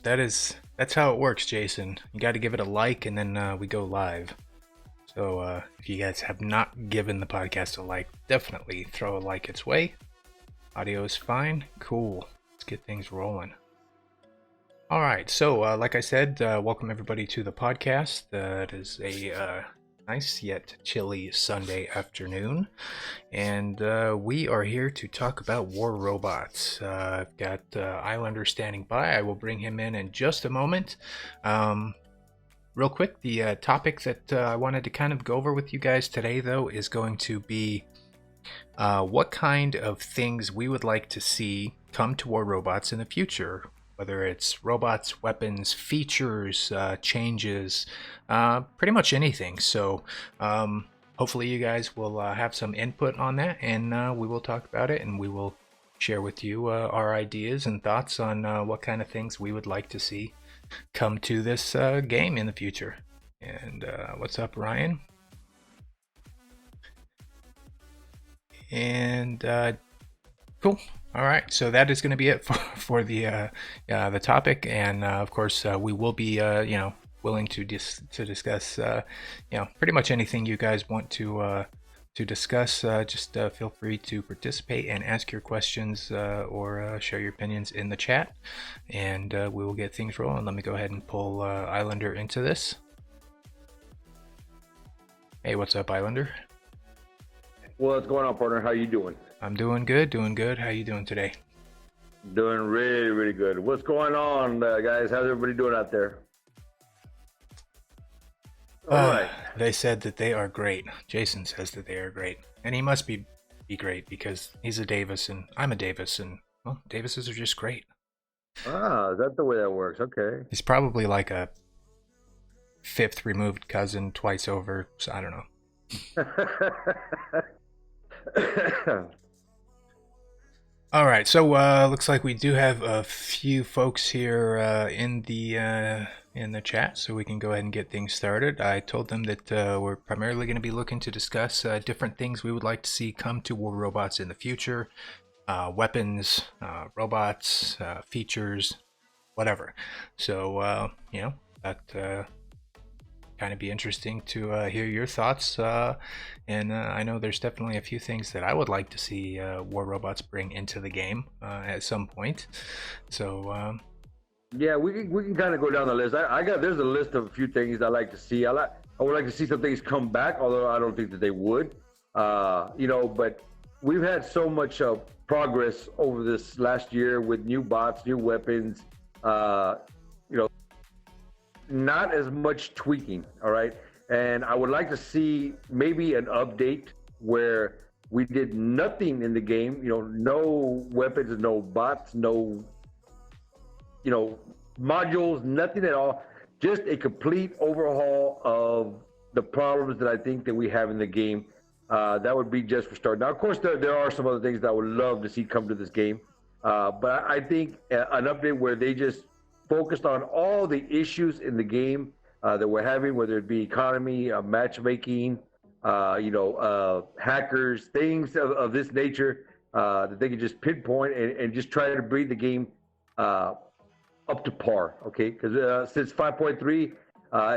That's how it works, Jason. You got to give it a like, and then we go live. So if you guys have not given the podcast a like, definitely throw a like its way. Audio is fine. Cool. Let's get things rolling. All right. So like I said, welcome everybody to the podcast. It is a nice yet chilly Sunday afternoon, and we are here to talk about war robots. I've got Islander standing by. I will bring him in just a moment. Real quick, the topic that I wanted to kind of go over with you guys today, though, is going to be what kind of things we would like to see come to war robots in the future. Whether it's robots, weapons, features, changes, pretty much anything. So hopefully you guys will have some input on that, and we will talk about it, and we will share with you our ideas and thoughts on what kind of things we would like to see come to this game in the future. And what's up, Ryan? And cool. All right, so that is going to be it for the topic, and of course we will be willing to discuss pretty much anything you guys want to discuss. Just feel free to participate and ask your questions or share your opinions in the chat, and we will get things rolling. Let me go ahead and pull Islander into this. Hey, what's up, Islander? What's going on, partner? How you doing? I'm doing good, doing good. How you doing today? Doing really, really good. What's going on, guys? How's everybody doing out there? All right. They said that they are great. Jason says that they are great, and he must be great because he's a Davis and I'm a Davis, and well, Davises are just great. Ah, is that the way that works? Okay. He's probably like a fifth removed cousin twice over, so I don't know. All right, so looks like we do have a few folks here in the chat, so we can go ahead and get things started. I told them that we're primarily going to be looking to discuss different things we would like to see come to war robots in the future, weapons, robots, features, whatever. So that kind of be interesting to hear your thoughts, and I know there's definitely a few things that I would like to see war robots bring into the game at some point. So yeah, we can kind of go down the list. There's a list of a few things I like to see. I would like to see some things come back, although I don't think that they would. But we've had so much progress over this last year with new bots, new weapons. Not as much tweaking, all right? And I would like to see maybe an update where we did nothing in the game, no weapons, no bots, no, modules, nothing at all. Just a complete overhaul of the problems that I think that we have in the game. That would be just for start. Now, of course, there are some other things that I would love to see come to this game. But I think an update where they just focused on all the issues in the game that we're having, whether it be economy, matchmaking, hackers, things of this nature, that they can just pinpoint and just try to bring the game up to par, okay? Because since 5.3,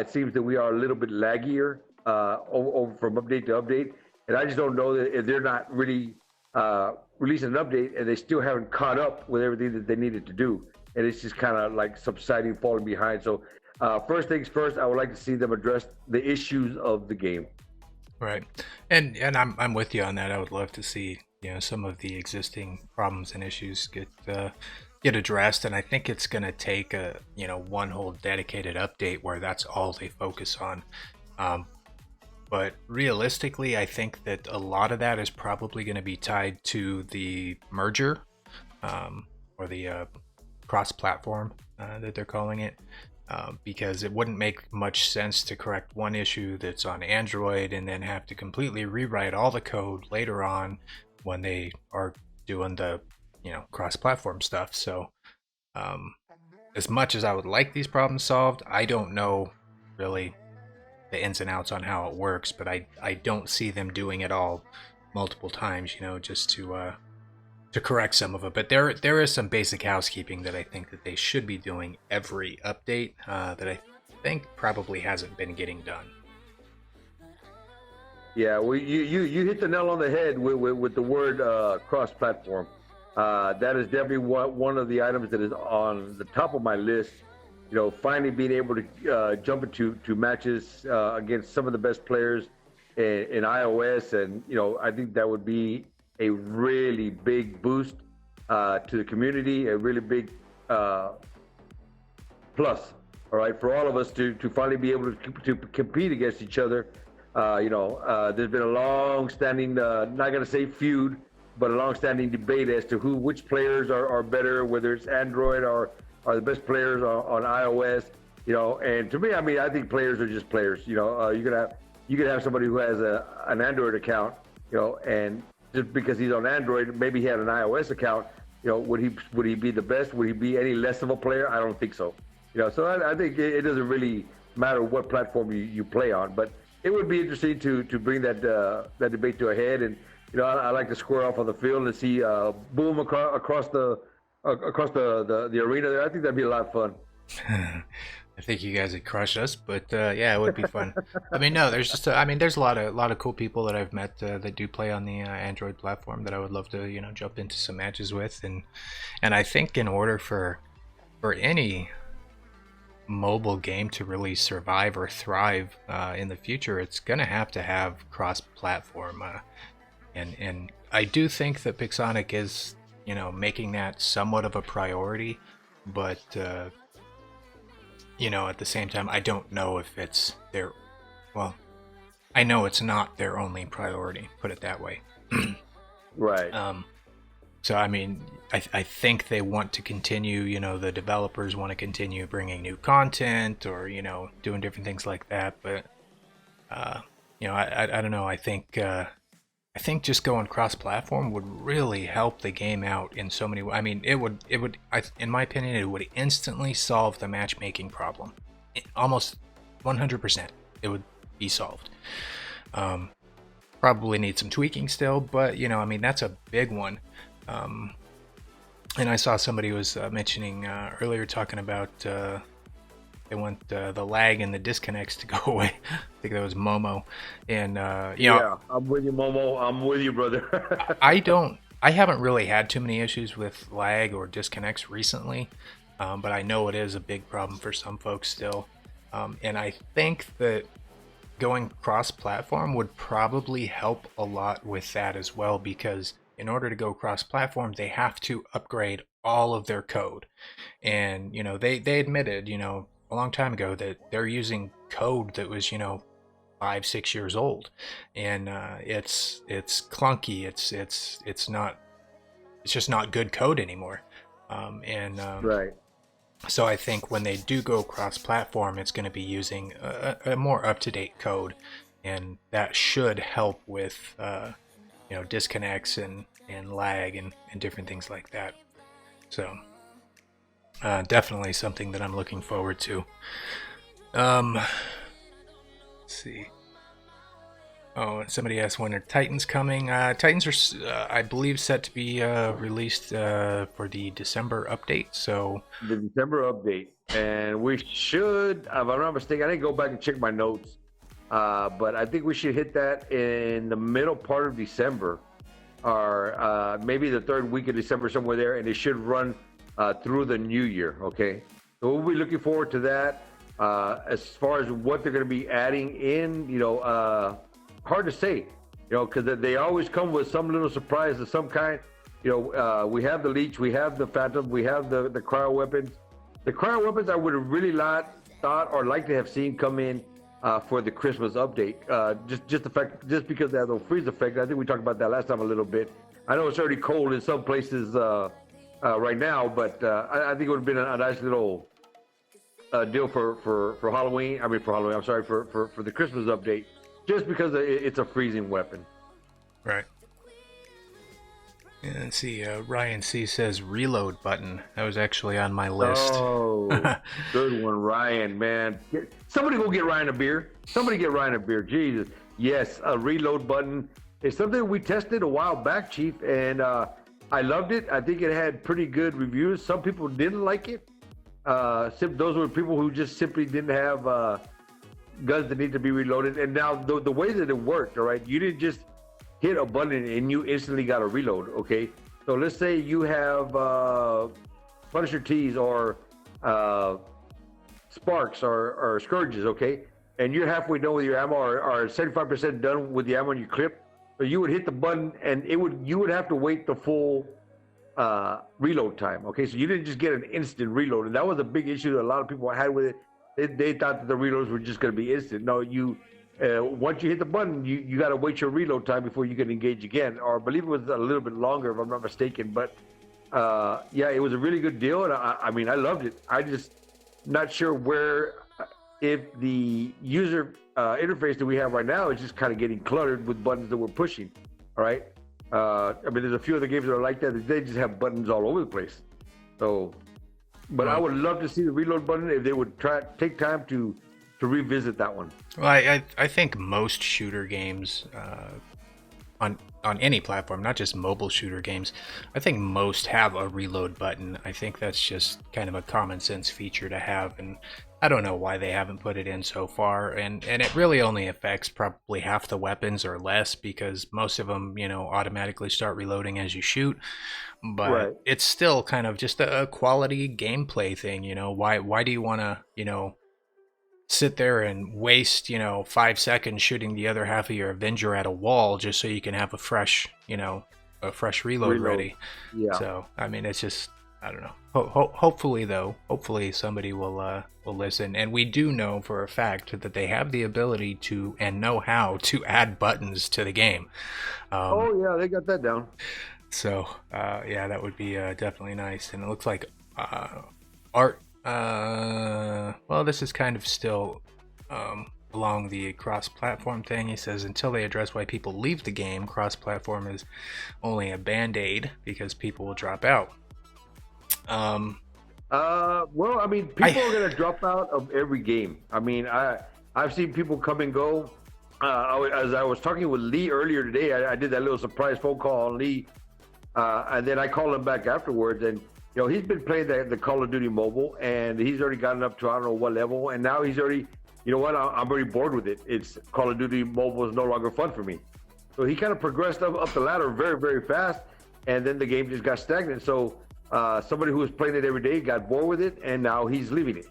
it seems that we are a little bit laggier over from update to update. And I just don't know that if they're not really releasing an update and they still haven't caught up with everything that they needed to do. And it's just kind of like subsiding, falling behind. So first things first, I would like to see them address the issues of the game. right, and I'm with you on that. I would love to see some of the existing problems and issues get addressed, and I think it's going to take a one whole dedicated update where that's all they focus on. But realistically, I think that a lot of that is probably going to be tied to the merger, or the cross-platform that they're calling it, because it wouldn't make much sense to correct one issue that's on Android and then have to completely rewrite all the code later on when they are doing the cross-platform stuff. So as much as I would like these problems solved, I don't know really the ins and outs on how it works, but I don't see them doing it all multiple times, just to to correct some of it, but there is some basic housekeeping that I think that they should be doing every update that I think probably hasn't been getting done. Yeah, well, you hit the nail on the head with the word cross-platform. That is definitely one of the items that is on the top of my list. You know, finally being able to jump into matches against some of the best players in iOS, and you know, I think that would be a really big boost to the community, a really big plus. All right, for all of us to finally be able to compete against each other. You know, there's been a long-standing, not going to say feud, but a long-standing debate as to which players are better, whether it's Android or are the best players on iOS. You know, and to me, I mean, I think players are just players. You know, you could have somebody who has an Android account, you know, and just because he's on Android, maybe he had an iOS account. You know, would he be the best? Would he be any less of a player? I don't think so. You know, so I think it doesn't really matter what platform you play on, but it would be interesting to bring that debate to a head. And you know, I like to square off on the field and see boom across the arena there. I think that'd be a lot of fun. I think you guys would crush us, but yeah, it would be fun. I mean, no, there's just there's a lot of cool people that I've met that do play on the Android platform that I would love to jump into some matches with, and I think in order for any mobile game to really survive or thrive in the future, it's gonna have to have cross-platform, and I do think that Pixonic is making that somewhat of a priority, but at the same time, I don't know if it's their, well, I know it's not their only priority, put it that way. Right. So, I mean, I think they want to continue, the developers want to continue bringing new content or, doing different things like that. But, I don't know. I think just going cross-platform would really help the game out in so many ways. I mean, it would, in my opinion, it would instantly solve the matchmaking problem. Almost 100%, it would be solved. Probably need some tweaking still, but, I mean, that's a big one. And I saw somebody was mentioning earlier, talking about they want the lag and the disconnects to go away. I think that was Momo, and yeah, I'm with you, Momo. I'm with you, brother. I haven't really had too many issues with lag or disconnects recently, but I know it is a big problem for some folks still, and I think that going cross-platform would probably help a lot with that as well, because in order to go cross-platform, they have to upgrade all of their code. And, they admitted, a long time ago that they're using code that was, 5-6 years old. And it's clunky. It's just not good code anymore. Right. So I think when they do go cross-platform, it's going to be using a more up-to-date code. And that should help with disconnects and lag and different things like that. So definitely something that I'm looking forward to. Let's see. Oh, somebody asked when are Titans coming. Titans are, I believe, set to be released for the December update. So the December update, and we should, if I'm not mistaken, I didn't go back and check my notes. But I think we should hit that in the middle part of December, or maybe the third week of December, somewhere there, and it should run through the new year. Okay, so we'll be looking forward to that. As far as what they're going to be adding in, hard to say, because they always come with some little surprise of some kind. We have the Leech, we have the Phantom, we have the cryo weapons. The cryo weapons I would have really thought or liked to have seen come in for the Christmas update. Just because they have the freeze effect. I think we talked about that last time a little bit. I know it's already cold in some places right now, but I think it would have been a nice little deal for Halloween. I mean, for Halloween. I'm sorry, for the Christmas update, just because it's a freezing weapon. Right. Yeah, let's see. Ryan C says reload button. That was actually on my list. Oh, good one, Ryan. Man, somebody go get Ryan a beer. Somebody get Ryan a beer. Jesus. Yes, a reload button is something we tested a while back, Chief, and I loved it. I think it had pretty good reviews. Some people didn't like it. Those were people who just simply didn't have guns that need to be reloaded. And now the way that it worked, all right, you didn't just hit a button and you instantly got a reload, okay? So let's say you have Punisher T's or Sparks or Scourges, okay? And you're halfway done with your ammo or 75% done with the ammo in your clip. So you would hit the button and you would have to wait the full reload time, okay? So you didn't just get an instant reload. And that was a big issue that a lot of people had with it. They thought that the reloads were just going to be instant. No, once you hit the button, you got to wait your reload time before you can engage again. Or I believe it was a little bit longer, if I'm not mistaken. But yeah, it was a really good deal, and I mean, I loved it. I just not sure if the user interface that we have right now is just kind of getting cluttered with buttons that we're pushing. All right. I mean, there's a few other games that are like that. They just have buttons all over the place. So, but I would love to see the reload button if they would take time to revisit that one. Well, I think most shooter games on any platform, not just mobile shooter games, I think most have a reload button. I think that's just kind of a common sense feature to have, and I don't know why they haven't put it in so far. And it really only affects probably half the weapons or less, because most of them, automatically start reloading as you shoot. But right. It's still kind of just a quality gameplay thing. Why do you want to, sit there and waste 5 seconds shooting the other half of your Avenger at a wall just so you can have a fresh reload ready? Yeah. So I mean, it's just, I don't know. Hopefully somebody will listen. And we do know for a fact that they have the ability to and know how to add buttons to the game. Oh yeah, they got that down. So yeah, that would be definitely nice. And it looks like art. Well, this is kind of still along the cross-platform thing. He says until they address why people leave the game, cross-platform is only a band-aid because people will drop out. Well, I mean, people are going to drop out of every game. I mean, I've seen people come and go. As I was talking with Lee earlier today, I did that little surprise phone call on Lee, and then I called him back afterwards, and he's been playing the Call of Duty mobile, and he's already gotten up to I don't know what level, and now he's already, I'm already bored with it. It's Call of Duty mobile is no longer fun for me. So he kind of progressed up the ladder very, very fast, and then the game just got stagnant. So somebody who was playing it every day got bored with it, and now he's leaving it.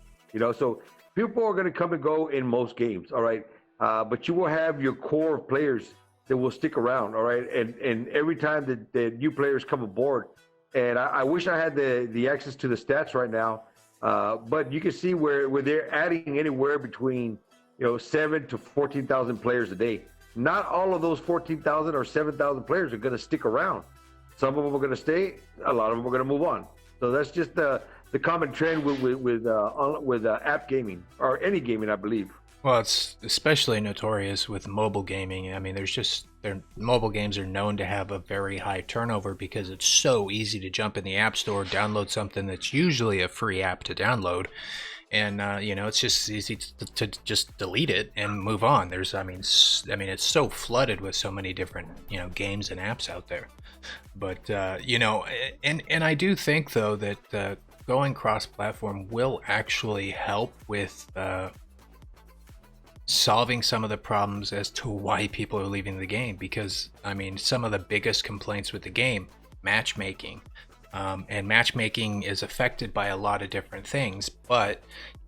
So people are going to come and go in most games, all right? But you will have your core of players that will stick around, all right? And every time that new players come aboard, and I wish I had the access to the stats right now, but you can see where they're adding anywhere between 7,000 to 14,000 players a day. Not all of those 14,000 or 7,000 players are going to stick around. Some of them are going to stay. A lot of them are going to move on. So that's just the common trend with app gaming or any gaming, I believe. Well, it's especially notorious with mobile gaming. I mean, mobile games are known to have a very high turnover because it's so easy to jump in the app store, download something that's usually a free app to download, and it's just easy to just delete it and move on. It's so flooded with so many different games and apps out there. But and I do think though that going cross-platform will actually help with solving some of the problems as to why people are leaving the game, because I mean, some of the biggest complaints with the game, matchmaking, and matchmaking is affected by a lot of different things, but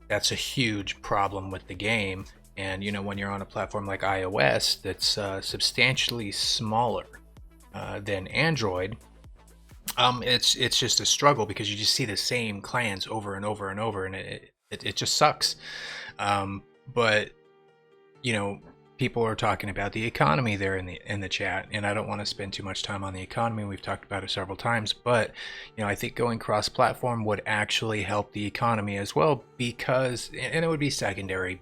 that's a huge problem with the game. And when you're on a platform like iOS that's substantially smaller than Android, it's just a struggle because you just see the same clans over and over and over, and it just sucks. But people are talking about the economy there in the chat, and I don't want to spend too much time on the economy. We've talked about it several times, but I think going cross-platform would actually help the economy as well, because, and it would be secondary,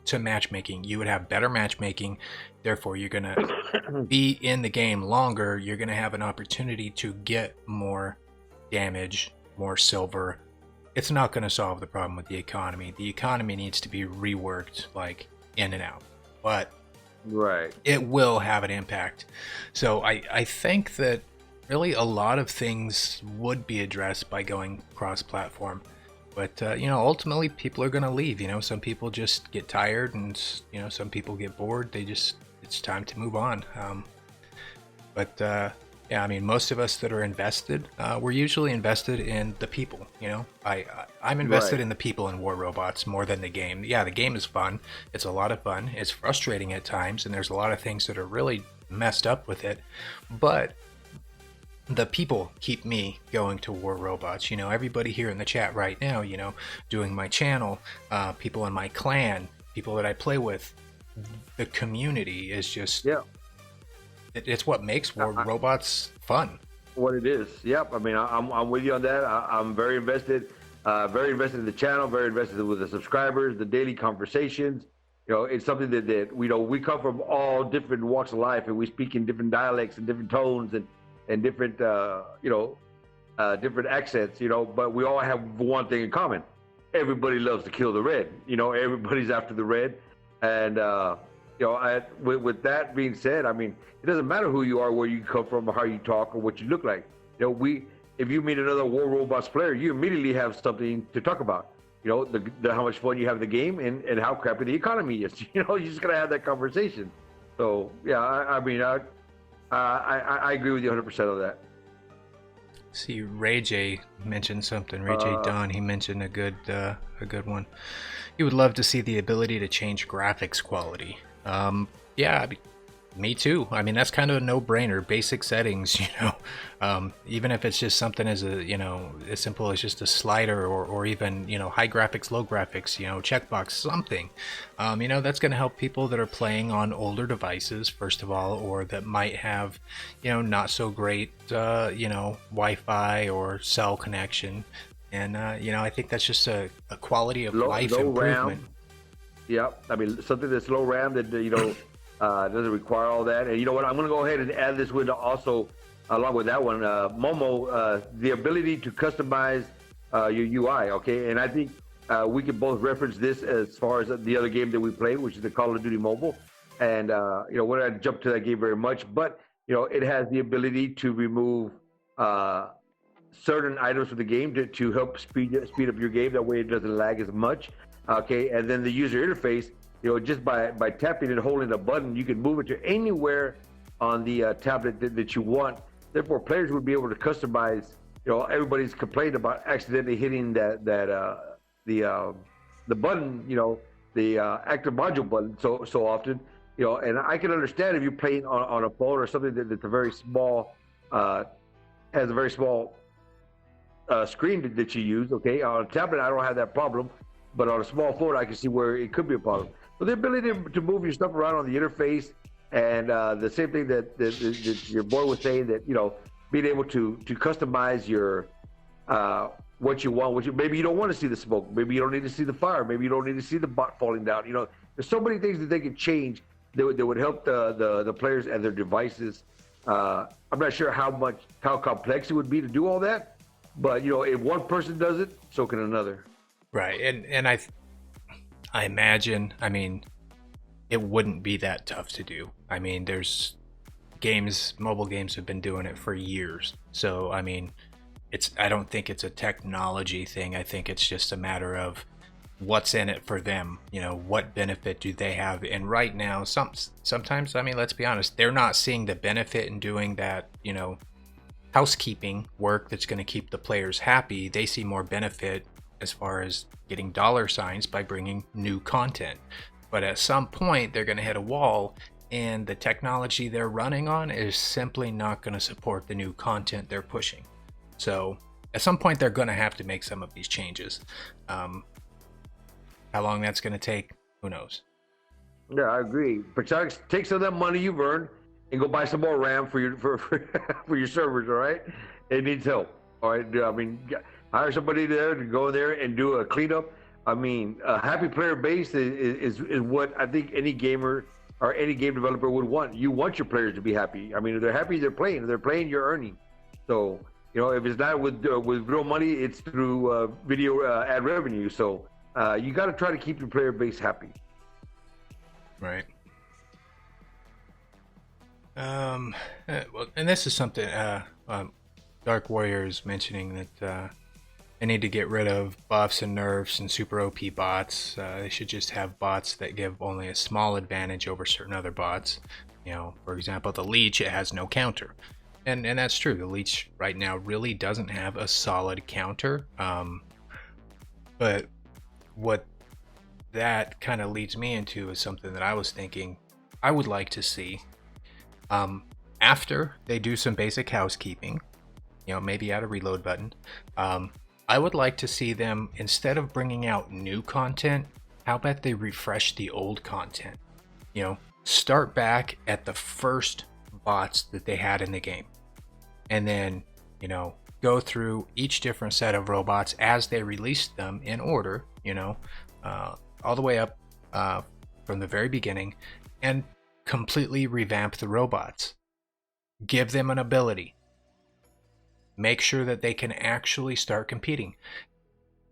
to matchmaking. You would have better matchmaking, therefore you're going to be in the game longer. You're going to have an opportunity to get more damage, more silver. It's not going to solve the problem with the economy. The economy needs to be reworked, like in and out, but right, it will have an impact. So I think that really a lot of things would be addressed by going cross-platform. But ultimately, people are going to leave. Some people just get tired, and some people get bored. It's time to move on. But yeah, I mean, most of us that are invested, we're usually invested in the people. I'm invested Right. in the people in War Robots more than the game. Yeah, the game is fun. It's a lot of fun. It's frustrating at times, and there's a lot of things that are really messed up with it. But the people keep me going to War Robots. Everybody here in the chat right now, doing my channel, people in my clan, people that I play with, the community is just, Yeah. it's what makes War I, Robots fun. what it is. Yep. I mean, I'm with you on that. I'm very invested in the channel, very invested with the subscribers, the daily conversations. It's something that we come from all different walks of life, and we speak in different dialects and different tones and different different accents. But we all have one thing in common. Everybody loves to kill the red. Everybody's after the red, and with that being said, I mean, it doesn't matter who you are, where you come from, or how you talk, or what you look like. If you meet another War Robots player, you immediately have something to talk about. How much fun you have in the game, and how crappy the economy is. You're just gonna have that conversation. So yeah, I mean, I agree with you 100% on that. See, Ray J mentioned something. Ray J Dunn, he mentioned a good one. He would love to see the ability to change graphics quality. Yeah, me too. I mean, that's kind of a no-brainer. Basic settings, even if it's just something as as simple as just a slider, or even, high graphics, low graphics, checkbox, something. That's going to help people that are playing on older devices, first of all, or that might have, not so great, Wi-Fi or cell connection. And, I think that's just a quality of life Low improvement. RAM. Yeah, I mean, something that's low RAM that doesn't require all that. And you know what? I'm going to go ahead and add this with also, along with that one, Momo, the ability to customize your UI. Okay, and I think we can both reference this as far as the other game that we played, which is the Call of Duty Mobile. And we're not going to jump to that game very much, but it has the ability to remove certain items from the game to help speed up your game. That way, it doesn't lag as much. Okay, and then the user interface, just by tapping and holding a button, you can move it to anywhere on the tablet that you want. Therefore, players would be able to customize. Everybody's complained about accidentally hitting the button, the active module button so often. And I can understand if you're playing on a phone or something that's a very small, has a very small screen that you use. Okay, on a tablet, I don't have that problem. But on a small phone, I can see where it could be a problem. But the ability to move your stuff around on the interface, and the same thing that your boy was saying, that being able to customize your what you want, maybe you don't want to see the smoke, maybe you don't need to see the fire, maybe you don't need to see the bot falling down. There's so many things that they can change that would help the players and their devices. I'm not sure how complex it would be to do all that, but if one person does it, so can another. Right, and I imagine, I mean, it wouldn't be that tough to do. I mean, there's mobile games have been doing it for years. So, I mean, I don't think it's a technology thing. I think it's just a matter of what's in it for them. What benefit do they have? And right now, sometimes, I mean, let's be honest, they're not seeing the benefit in doing that, housekeeping work that's going to keep the players happy. They see more benefit as far as getting dollar signs by bringing new content. But at some point, they're going to hit a wall, and the technology they're running on is simply not going to support the new content they're pushing. So at some point, they're going to have to make some of these changes. How long that's going to take, who knows? Yeah, I agree. But take some of that money you've earned and go buy some more RAM for your servers. All right, it needs help. All right, I mean, hire somebody there to go there and do a cleanup. I mean, a happy player base is what I think any gamer or any game developer would want. You want your players to be happy. I mean, if they're happy, they're playing. If they're playing, you're earning. So, if it's not with real money, it's through video ad revenue. So, you got to try to keep your player base happy. Right. Well, and this is something Dark Warriors mentioning that they need to get rid of buffs and nerfs and super OP bots. They should just have bots that give only a small advantage over certain other bots. You know, for example, the Leech, it has no counter. And that's true. The Leech right now really doesn't have a solid counter. But what that kind of leads me into is something that I was thinking I would like to see after they do some basic housekeeping, you know, maybe add a reload button. I would like to see them, instead of bringing out new content, how about they refresh the old content? You know, start back at the first bots that they had in the game, and then, you know, go through each different set of robots as they released them in order, you know, all the way up from the very beginning, and completely revamp the robots. Give them an ability. Make sure that they can actually start competing.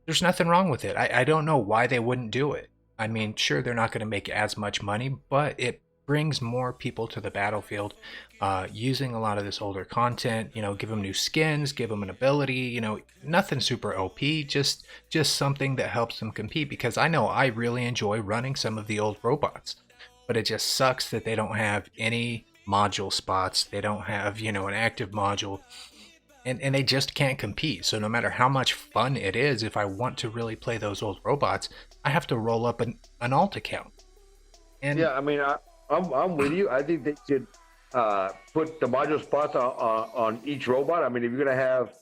There's nothing wrong with it. I don't know why they wouldn't do it. I mean, sure, they're not going to make as much money, but it brings more people to the battlefield using a lot of this older content. You know, give them new skins, give them an ability, you know, nothing super OP, just something that helps them compete, because I know I really enjoy running some of the old robots, but it just sucks that they don't have any module spots. They don't have, you know, an active module, and they just can't compete. So no matter how much fun it is, if I want to really play those old robots, I have to roll up an alt account. And yeah, I mean, I'm with you. I think they should put the module spots on each robot. I mean, if you're gonna have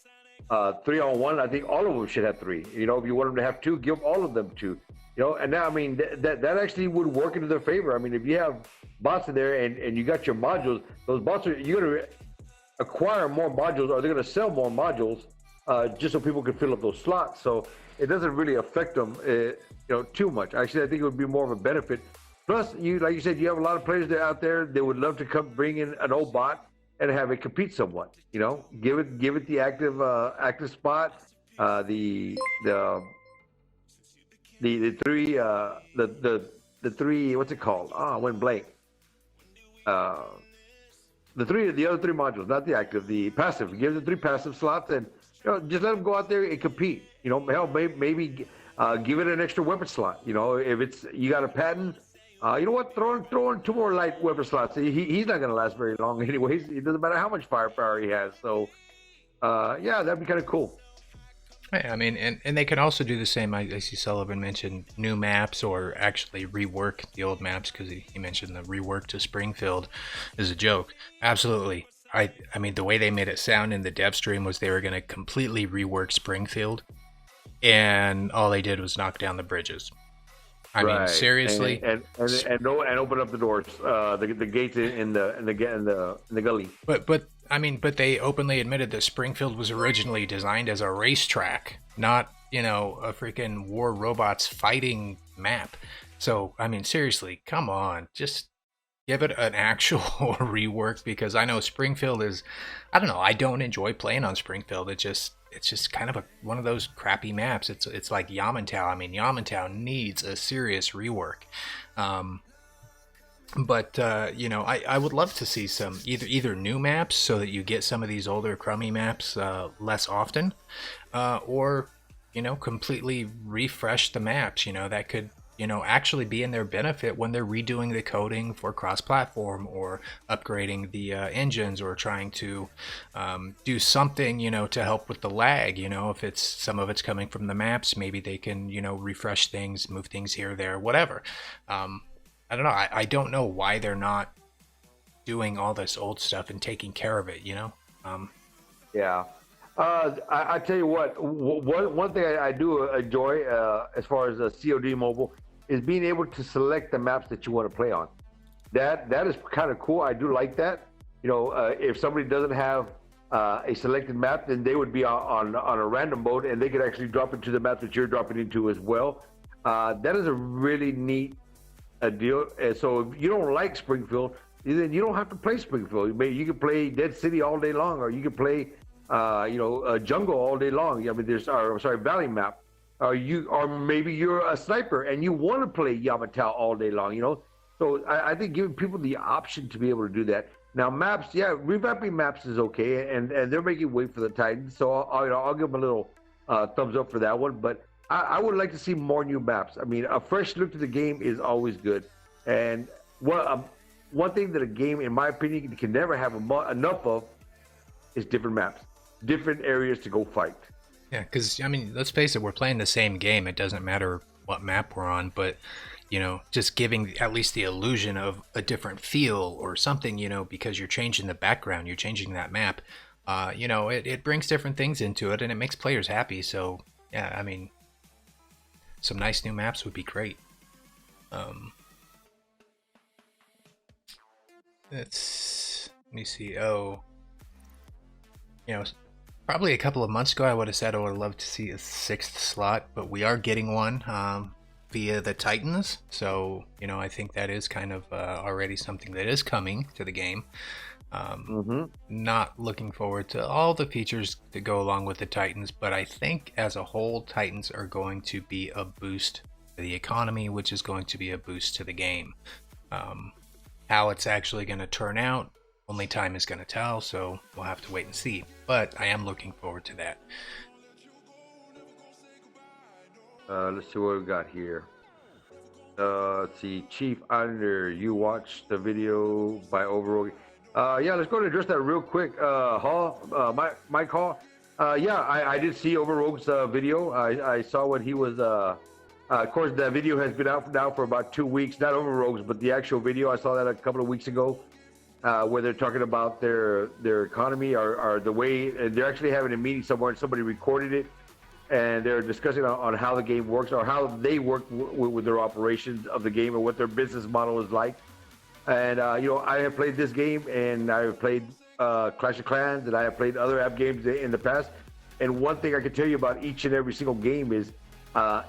3-on-1, I think all of them should have 3. You know, if you want them to have 2, give all of them 2. You know, and now, I mean, that actually would work into their favor. I mean, if you have bots in there and you got your modules, those bots you're gonna acquire more modules, or they're gonna sell more modules just so people can fill up those slots. So it doesn't really affect them, you know, too much. Actually, I think it would be more of a benefit. Plus, like you said, you have a lot of players that out there. They would love to come bring in an old bot and have it compete somewhat. You know, give it the active spot, the 3 the 3, what's it called? I went blank. The other 3 modules, not the active, the passive. Give the 3 passive slots, and, you know, just let them go out there and compete. You know, hell, maybe give it an extra weapon slot. You know, if it's, you got a patent, you know what? Throw in 2 more light weapon slots. He's not going to last very long, anyways. It doesn't matter how much firepower he has. So, yeah, that'd be kind of cool. I mean, and they can also do the same. I see Sullivan mentioned new maps, or actually rework the old maps, because he mentioned the rework to Springfield is a joke. Absolutely. I mean, the way they made it sound in the dev stream was they were going to completely rework Springfield, and all they did was knock down the bridges. I mean, seriously, and open up the doors, the gates in the gully. But I mean, but they openly admitted that Springfield was originally designed as a racetrack, not, you know, a freaking war robots fighting map. So I mean, seriously, come on, just give it an actual rework, because I know Springfield is, I don't know, I don't enjoy playing on Springfield. It's just kind of one of those crappy maps. It's like Yamantau. I mean, Yamantau needs a serious rework. But you know, I would love to see some either new maps, so that you get some of these older crummy maps less often, or, you know, completely refresh the maps. You know, that could, you know, actually be in their benefit when they're redoing the coding for cross-platform, or upgrading the engines, or trying to do something, you know, to help with the lag. You know, if it's some of it's coming from the maps, maybe they can, you know, refresh things, move things here, there, whatever. I don't know. I don't know why they're not doing all this old stuff and taking care of it, you know? Yeah. I tell you what, one thing I do enjoy as far as COD Mobile is being able to select the maps that you want to play on. That is kind of cool. I do like that. You know, if somebody doesn't have a selected map, then they would be on a random mode, and they could actually drop into the map that you're dropping into as well. That is a really neat deal. And so if you don't like Springfield, then you don't have to play Springfield. You can play Dead City all day long, or you can play Jungle all day long. I mean, Valley map. Or maybe you're a sniper and you want to play Yamantau all day long, you know? So I think giving people the option to be able to do that. Now maps, yeah, revamping maps is okay, and they're making way for the Titans, so I'll give them a little thumbs up for that one. But I would like to see more new maps. I mean, a fresh look to the game is always good, and one thing that a game, in my opinion, can never have enough of is different maps, different areas to go fight. Yeah, because I mean, let's face it, we're playing the same game. It doesn't matter what map we're on, but just giving at least the illusion of a different feel or something, because you're changing the background, you're changing that map. It brings different things into it, and it makes players happy. So yeah, I mean, some nice new maps would be great. Let me see. Oh, probably a couple of months ago, I would have said I would love to see a sixth slot, but we are getting one via the Titans. So, I think that is kind of already something that is coming to the game. Not looking forward to all the features that go along with the Titans, but I think as a whole, Titans are going to be a boost to the economy, which is going to be a boost to the game. How it's actually going to turn out, only time is going to tell, so we'll have to wait and see. But I am looking forward to that. Let's see what we got here. Let's see, Chief Islander, you watched the video by Overall. Yeah, let's go and address that real quick. Hall, Mike Hall. Yeah, I did see Overrogue's video. I saw what he was. Of course, that video has been out now for about 2 weeks. Not Overrogue's, but the actual video. I saw that a couple of weeks ago, where they're talking about their economy or the way, and they're actually having a meeting somewhere, and somebody recorded it, and they're discussing on how the game works or how they work with their operations of the game and what their business model is like. And I have played this game, and I have played Clash of Clans, and I have played other app games in the past. And one thing I can tell you about each and every single game is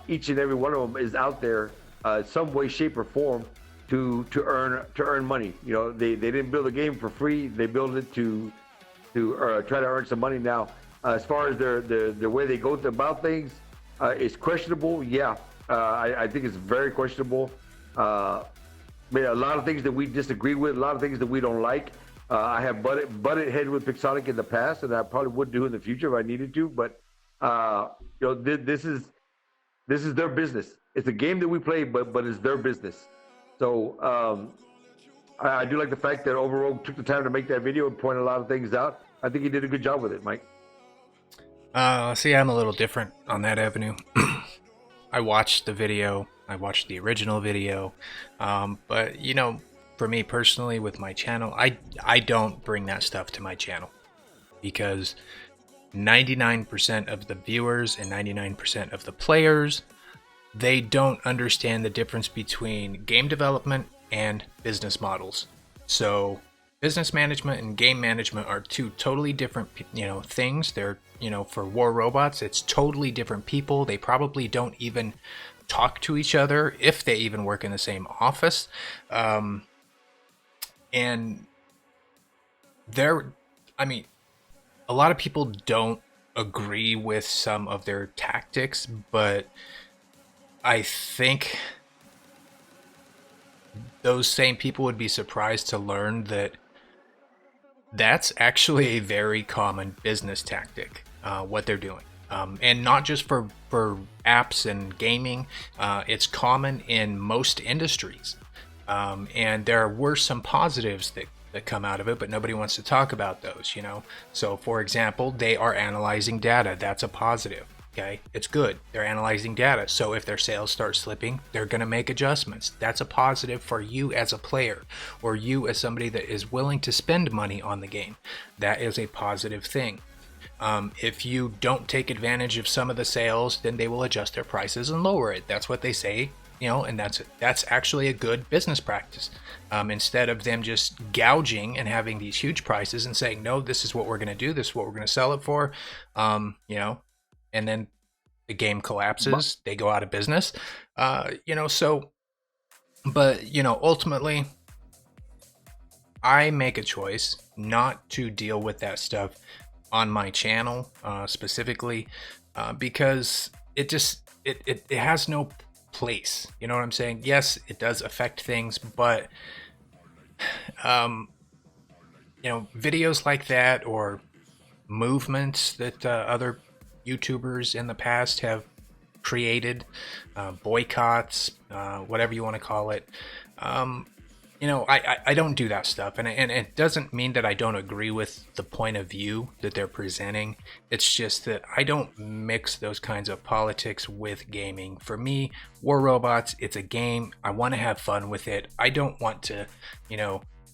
each and every one of them is out there some way, shape, or form to earn money. They didn't build a game for free; they built it to try to earn some money. Now, as far as the way they go about things is questionable. Yeah, I think it's very questionable. I mean, a lot of things that we disagree with, a lot of things that we don't like. I have butted head with Pixonic in the past, and I probably would do in the future if I needed to. But this is their business. It's a game that we play, but it's their business. So I do like the fact that Overall took the time to make that video and point a lot of things out. I think he did a good job with it, Mike. See, I'm a little different on that avenue. I watched the video. I watched the original video. But, for me personally with my channel, I don't bring that stuff to my channel because 99% of the viewers and 99% of the players, they don't understand the difference between game development and business models. So business management and game management are two totally different, things. They're, for War Robots, it's totally different people. They probably don't even talk to each other if they even work in the same office. And a lot of people don't agree with some of their tactics, but I think those same people would be surprised to learn that that's actually a very common business tactic, what they're doing. And not just for apps and gaming, it's common in most industries. And there were some positives that come out of it, but nobody wants to talk about those, So, for example, they are analyzing data. That's a positive. Okay, it's good. They're analyzing data. So if their sales start slipping, they're going to make adjustments. That's a positive for you as a player, or you as somebody that is willing to spend money on the game. That is a positive thing. If you don't take advantage of some of the sales, then they will adjust their prices and lower it. That's what they say, and that's actually a good business practice. Instead of them just gouging and having these huge prices and saying, no, this is what we're going to do, this is what we're going to sell it for, and then the game collapses, they go out of business, so, but, ultimately, I make a choice not to deal with that stuff on my channel, specifically, because it has no place. You know what I'm saying? Yes, it does affect things, but videos like that or movements that other YouTubers in the past have created, boycotts, whatever you want to call it. I don't do that stuff, and it doesn't mean that I don't agree with the point of view that they're presenting. It's just that I don't mix those kinds of politics with gaming. For me, War Robots, it's a game. I want to have fun with it. I don't want to,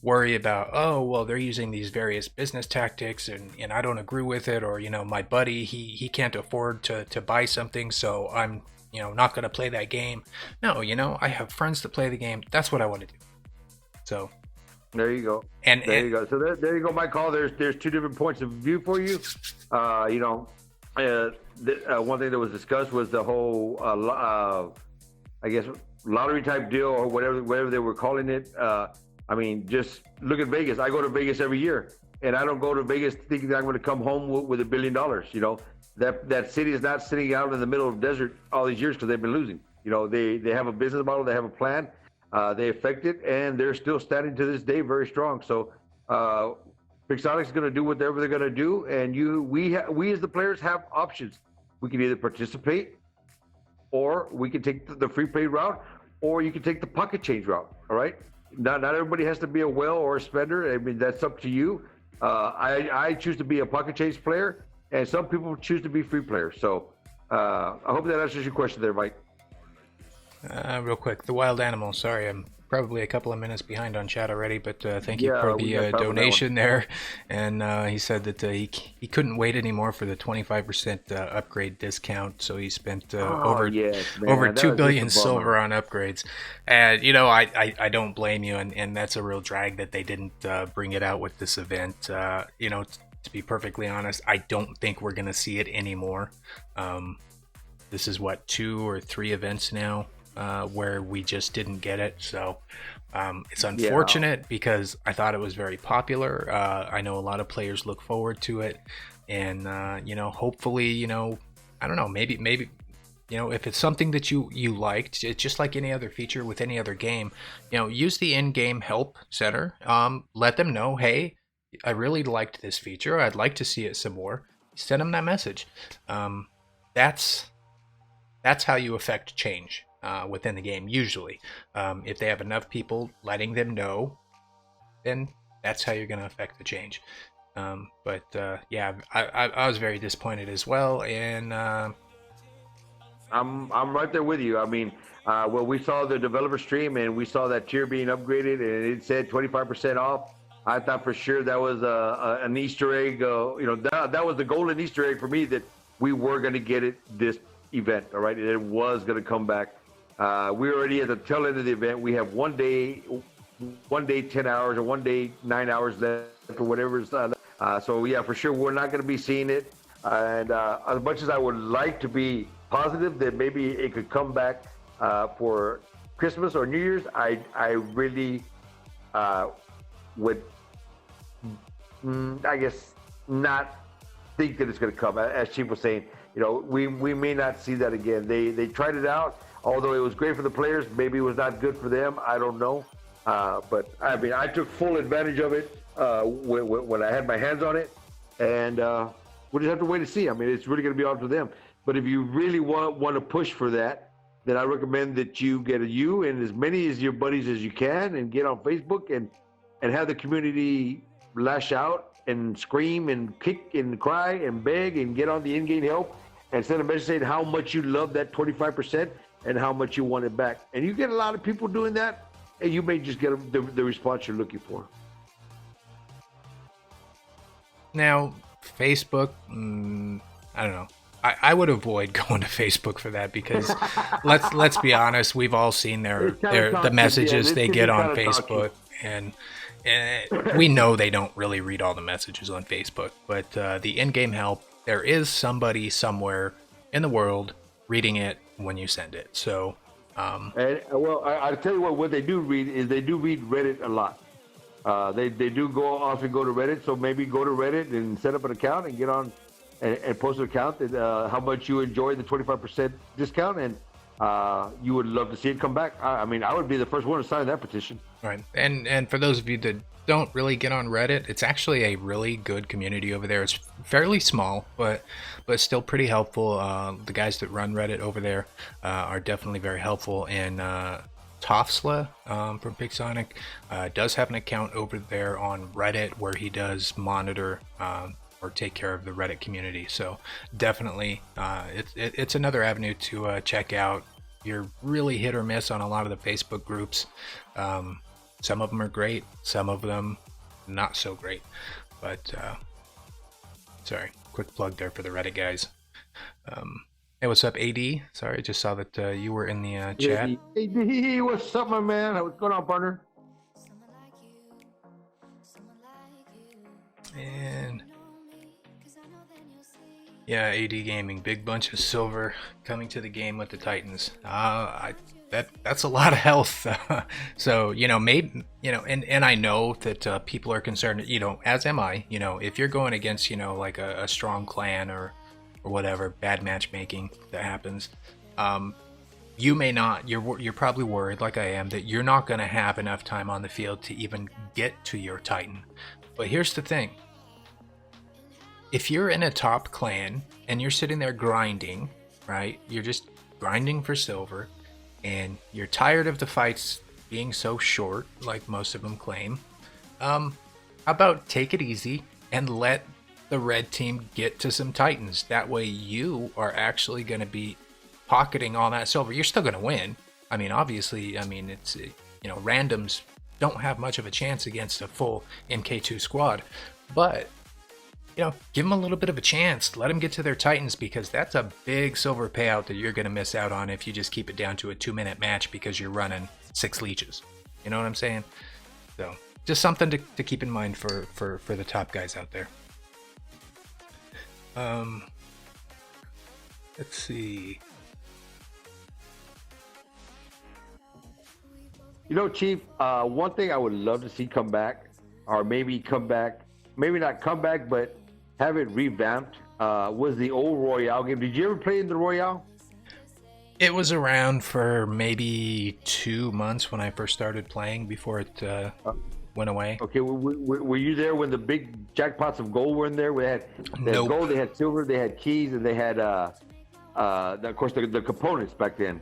worry about, oh, well, they're using these various business tactics and I don't agree with it, or, my buddy, he can't afford to buy something, so I'm, not going to play that game. No, I have friends that play the game. That's what I want to do. So there you go. And there you go. So there you go, my call. There's two different points of view for you. One thing that was discussed was the whole, I guess, lottery type deal or whatever they were calling it. Just look at Vegas. I go to Vegas every year, and I don't go to Vegas thinking that I'm going to come home with $1 billion. That city is not sitting out in the middle of the desert all these years because they've been losing. They have a business model. They have a plan. They affect it, and they're still standing to this day very strong. So Pixonics is going to do whatever they're going to do, and we as the players have options. We can either participate, or we can take the free play route, or you can take the pocket change route. All right, not everybody has to be a whale or a spender. I mean, that's up to you. I choose to be a pocket change player, and some people choose to be free players. So I hope that answers your question there, Mike. Real quick, the wild animal. Sorry, I'm probably a couple of minutes behind on chat already, but thank you for the donation there. And he said that he couldn't wait anymore for the 25% upgrade discount, so he spent over 2 billion silver on upgrades. And I don't blame you, and that's a real drag that they didn't bring it out with this event. To be perfectly honest, I don't think we're gonna see it anymore. This is 2 or 3 events now where we just didn't get it, so it's unfortunate because I thought it was very popular. I know a lot of players look forward to it, and hopefully, I don't know, maybe if it's something that you liked, it's just like any other feature with any other game. Use the in-game help center. Let them know, hey, I really liked this feature. I'd like to see it some more. Send them that message. That's how you affect change within the game, usually. If they have enough people letting them know, then that's how you're going to affect the change. I was very disappointed as well, and I'm right there with you. I mean, we saw the developer stream and we saw that tier being upgraded, and it said 25% off. I thought for sure that was an Easter egg. That was the golden Easter egg for me, that we were going to get it this event. All right, it was going to come back. We're already at the tail end of the event. We have one day 10 hours, or one day 9 hours left, or whatever it's so yeah, for sure we're not going to be seeing it. And as much as I would like to be positive that maybe it could come back for Christmas or New Year's, I really would, I guess, not think that it's going to come. As Chief was saying, we may not see that again. They tried it out. Although it was great for the players, maybe it was not good for them. I don't know. But I mean, I took full advantage of it when I had my hands on it, and we'll just have to wait and see. I mean, it's really going to be up to them. But if you really want to push for that, then I recommend that you get you and as many as your buddies as you can, and get on Facebook and have the community lash out and scream and kick and cry and beg and get on the in-game help and send a message saying how much you love that 25%. And how much you want it back. And you get a lot of people doing that, and you may just get the response you're looking for. Now, Facebook, I don't know. I would avoid going to Facebook for that, because let's be honest, we've all seen the messages they get on Facebook, and we know they don't really read all the messages on Facebook. But the in-game help, there is somebody somewhere in the world reading it when you send it. So I'll tell you what they do read is they do read Reddit a lot. They do often go to Reddit, so maybe go to Reddit and set up an account and get on and post an account that how much you enjoy the 25% discount, and you would love to see it come back. I mean, I would be the first one to sign that petition. Right. And for those of you that don't really get on Reddit, it's actually a really good community over there. It's fairly small, but still pretty helpful. The guys that run Reddit over there are definitely very helpful. And Tofsla from Pixonic does have an account over there on Reddit where he does monitor or take care of the Reddit community. So definitely, it's another avenue to check out. You're really hit or miss on a lot of the Facebook groups. Some of them are great, some of them not so great. But sorry, quick plug there for the Reddit guys. Hey, what's up, AD? Sorry, I just saw that you were in the chat. AD, what's up, my man? What's going on, partner? And yeah, AD Gaming, big bunch of silver coming to the game with the Titans. That's a lot of health. So, maybe, and I know that people are concerned, as am I, if you're going against, like a strong clan or whatever, bad matchmaking that happens, you may not, you're probably worried, like I am, that you're not going to have enough time on the field to even get to your Titan. But here's the thing. If you're in a top clan and you're sitting there grinding, right? You're just grinding for silver, and you're tired of the fights being so short, like most of them claim, how about take it easy and let the red team get to some Titans? That way you are actually going to be pocketing all that silver. You're still going to win. I mean, obviously, it's, randoms don't have much of a chance against a full MK2 squad, but give them a little bit of a chance. Let them get to their Titans, because that's a big silver payout that you're going to miss out on if you just keep it down to a 2-minute match because you're running 6 leeches. You know what I'm saying? So just something to keep in mind for the top guys out there. Let's see. Chief, one thing I would love to see come back, or maybe not come back, but have it revamped, was the old Royale game. Did you ever play in the Royale? It was around for maybe 2 months when I first started playing before it went away. Okay, were you there when the big jackpots of gold were in there? They had Nope. gold, they had silver, they had keys, and they had, of course, the components back then.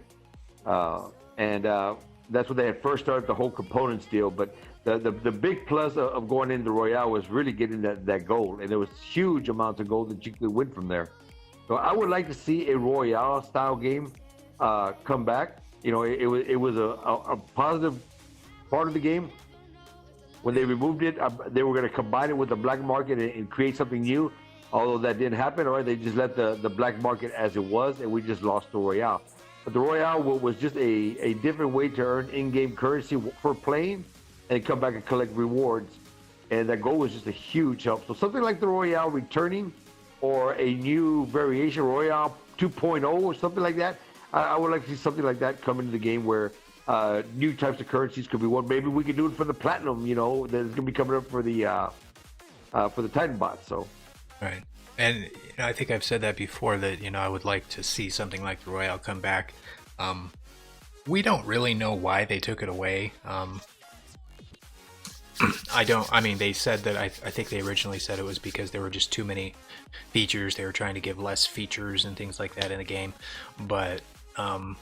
That's when they had first started the whole components deal. But the big plus of going into Royale was really getting that gold, and there was huge amounts of gold that you could win from there. So I would like to see a Royale style game come back. It was a positive part of the game. When they removed it, they were going to combine it with the black market and create something new. Although that didn't happen, or they just let the black market as it was, and we just lost the Royale. But the Royale was just a different way to earn in-game currency for playing and come back and collect rewards. And that goal was just a huge help. So something like the Royale returning, or a new variation, Royale 2.0 or something like that. I would like to see something like that come into the game where new types of currencies could be won. Maybe we could do it for the Platinum, that's going to be coming up for the Titan bot. So. Right. And I think I've said that before, that I would like to see something like the Royale come back. We don't really know why they took it away. They said that, I think they originally said it was because there were just too many features. They were trying to give less features and things like that in the game. But I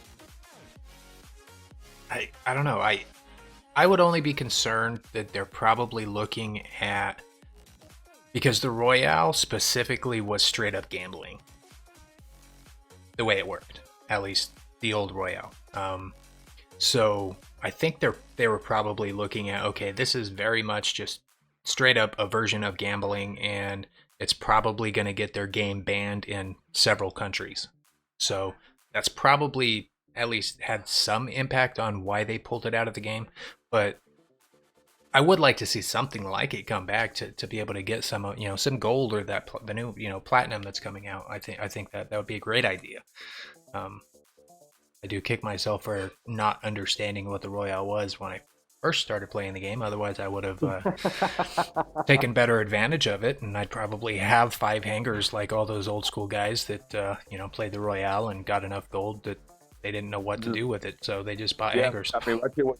don't know. I would only be concerned that they're probably looking at, because the Royale specifically was straight up gambling, the way it worked, at least the old Royale. So I think they were probably looking at, okay, this is very much just straight up a version of gambling, and it's probably going to get their game banned in several countries. So that's probably at least had some impact on why they pulled it out of the game. But I would like to see something like it come back to be able to get some some gold, or the new platinum that's coming out. I think that would be a great idea. I do kick myself for not understanding what the Royale was when I first started playing the game. Otherwise, I would have taken better advantage of it, and I'd probably have 5 hangers like all those old school guys that played the Royale and got enough gold that they didn't know what to do with it, so they just bought hangers. I tell you what,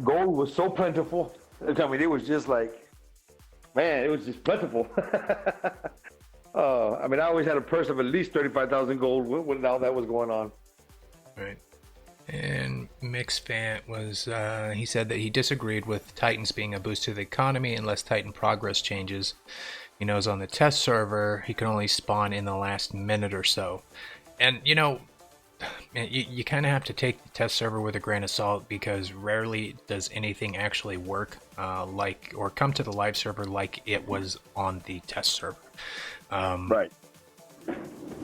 gold was so plentiful. I mean, it was just like, man, it was just plentiful. I mean, I always had a purse of at least 35,000 gold when all that was going on. Right. And Mixfant was, he said that he disagreed with Titans being a boost to the economy unless Titan progress changes. He knows on the test server, he can only spawn in the last minute or so. And, you know, you kind of have to take the test server with a grain of salt because rarely does anything actually work like or come to the live server like it was on the test server. Right.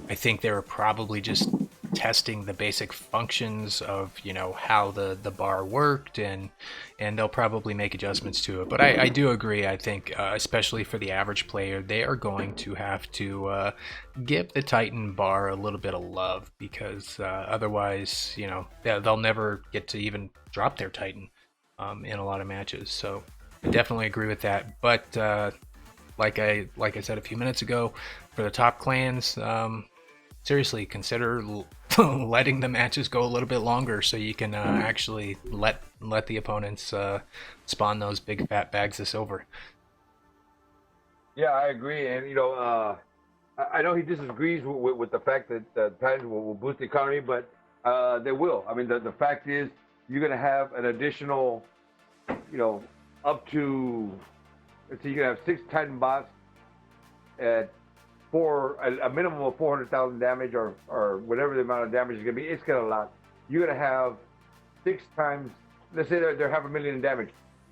I think they were probably just testing the basic functions of, you know, how the bar worked, and they'll probably make adjustments to it. But I do agree. I think especially for the average player, they are going to have to give the Titan bar a little bit of love because otherwise, you know, they'll never get to even drop their Titan in a lot of matches. So I definitely agree with that. But like I said a few minutes ago, for the top clans, seriously consider letting the matches go a little bit longer so you can actually let the opponents spawn those big fat bags of silver. Yeah, I agree. And, you know, I know he disagrees with the fact that Titans will boost the economy, but they will. I mean, the fact is you're going to have an additional, you know, up to, let's see, you're going to have 6 Titan bots at a minimum of 400,000 damage or whatever the amount of damage is going to be. It's going to lot. You're going to have 6 times, let's say they're 500,000 in damage.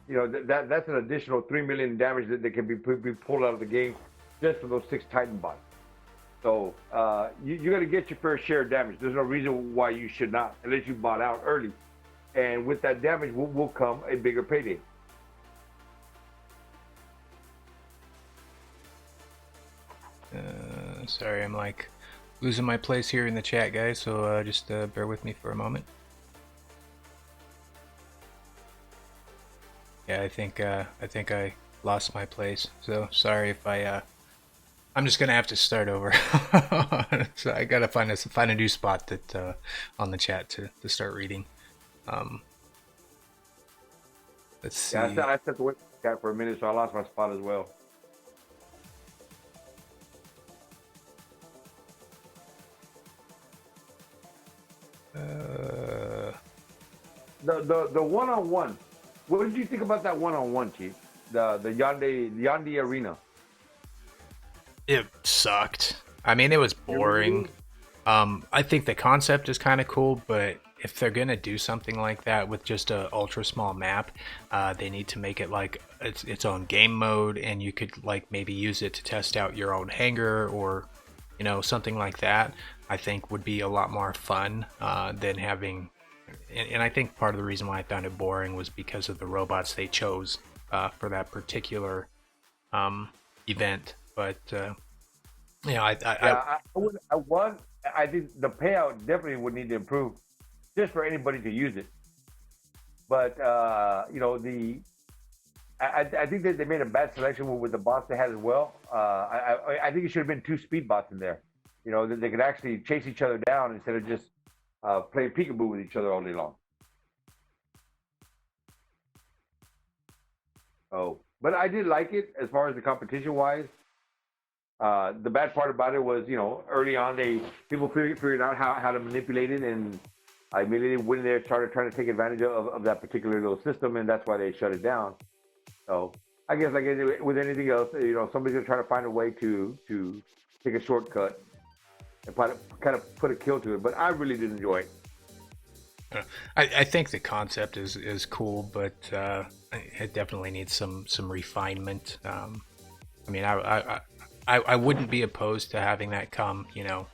You know, that's an additional 3 million in damage that can be pulled out of the game just for those 6 Titan bots. So you're going to get your fair share of damage. There's no reason why you should not, unless you bought out early. And with that damage will come a bigger payday. Sorry, I'm like losing my place here in the chat, guys, so just bear with me for a moment. Yeah, I think I lost my place, so sorry if I'm just gonna have to start over. So I gotta find a new spot that on the chat to start reading. Let's see. Yeah, I stepped away from the chat for a minute, so I lost my spot as well. The one-on-one. What did you think about that one-on-one, Chief? The Yandi Arena. It sucked. I mean, it was boring. I think the concept is kind of cool, but if they're gonna do something like that with just a ultra small map, they need to make it like its own game mode, and you could like maybe use it to test out your own hangar or, you know, something like that. I think would be a lot more fun than having. And I think part of the reason why I found it boring was because of the robots they chose for that particular event. But you know, I think the payout definitely would need to improve, just for anybody to use it. But you know, I think that they made a bad selection with the bots they had as well. I think it should have been 2 speed bots in there. You know, that they could actually chase each other down instead of just playing peekaboo with each other all day long. Oh, but I did like it as far as the competition wise. The bad part about it was, you know, early on people figured out how to manipulate it, and I immediately went in there, started trying to take advantage of that particular little system, and that's why they shut it down. So I guess like with anything else, you know, somebody's gonna try to find a way to take a shortcut and kind of put a kill to it. But I really did enjoy it. I think the concept is cool, but it definitely needs some refinement. I mean, I wouldn't be opposed to having that come, you know,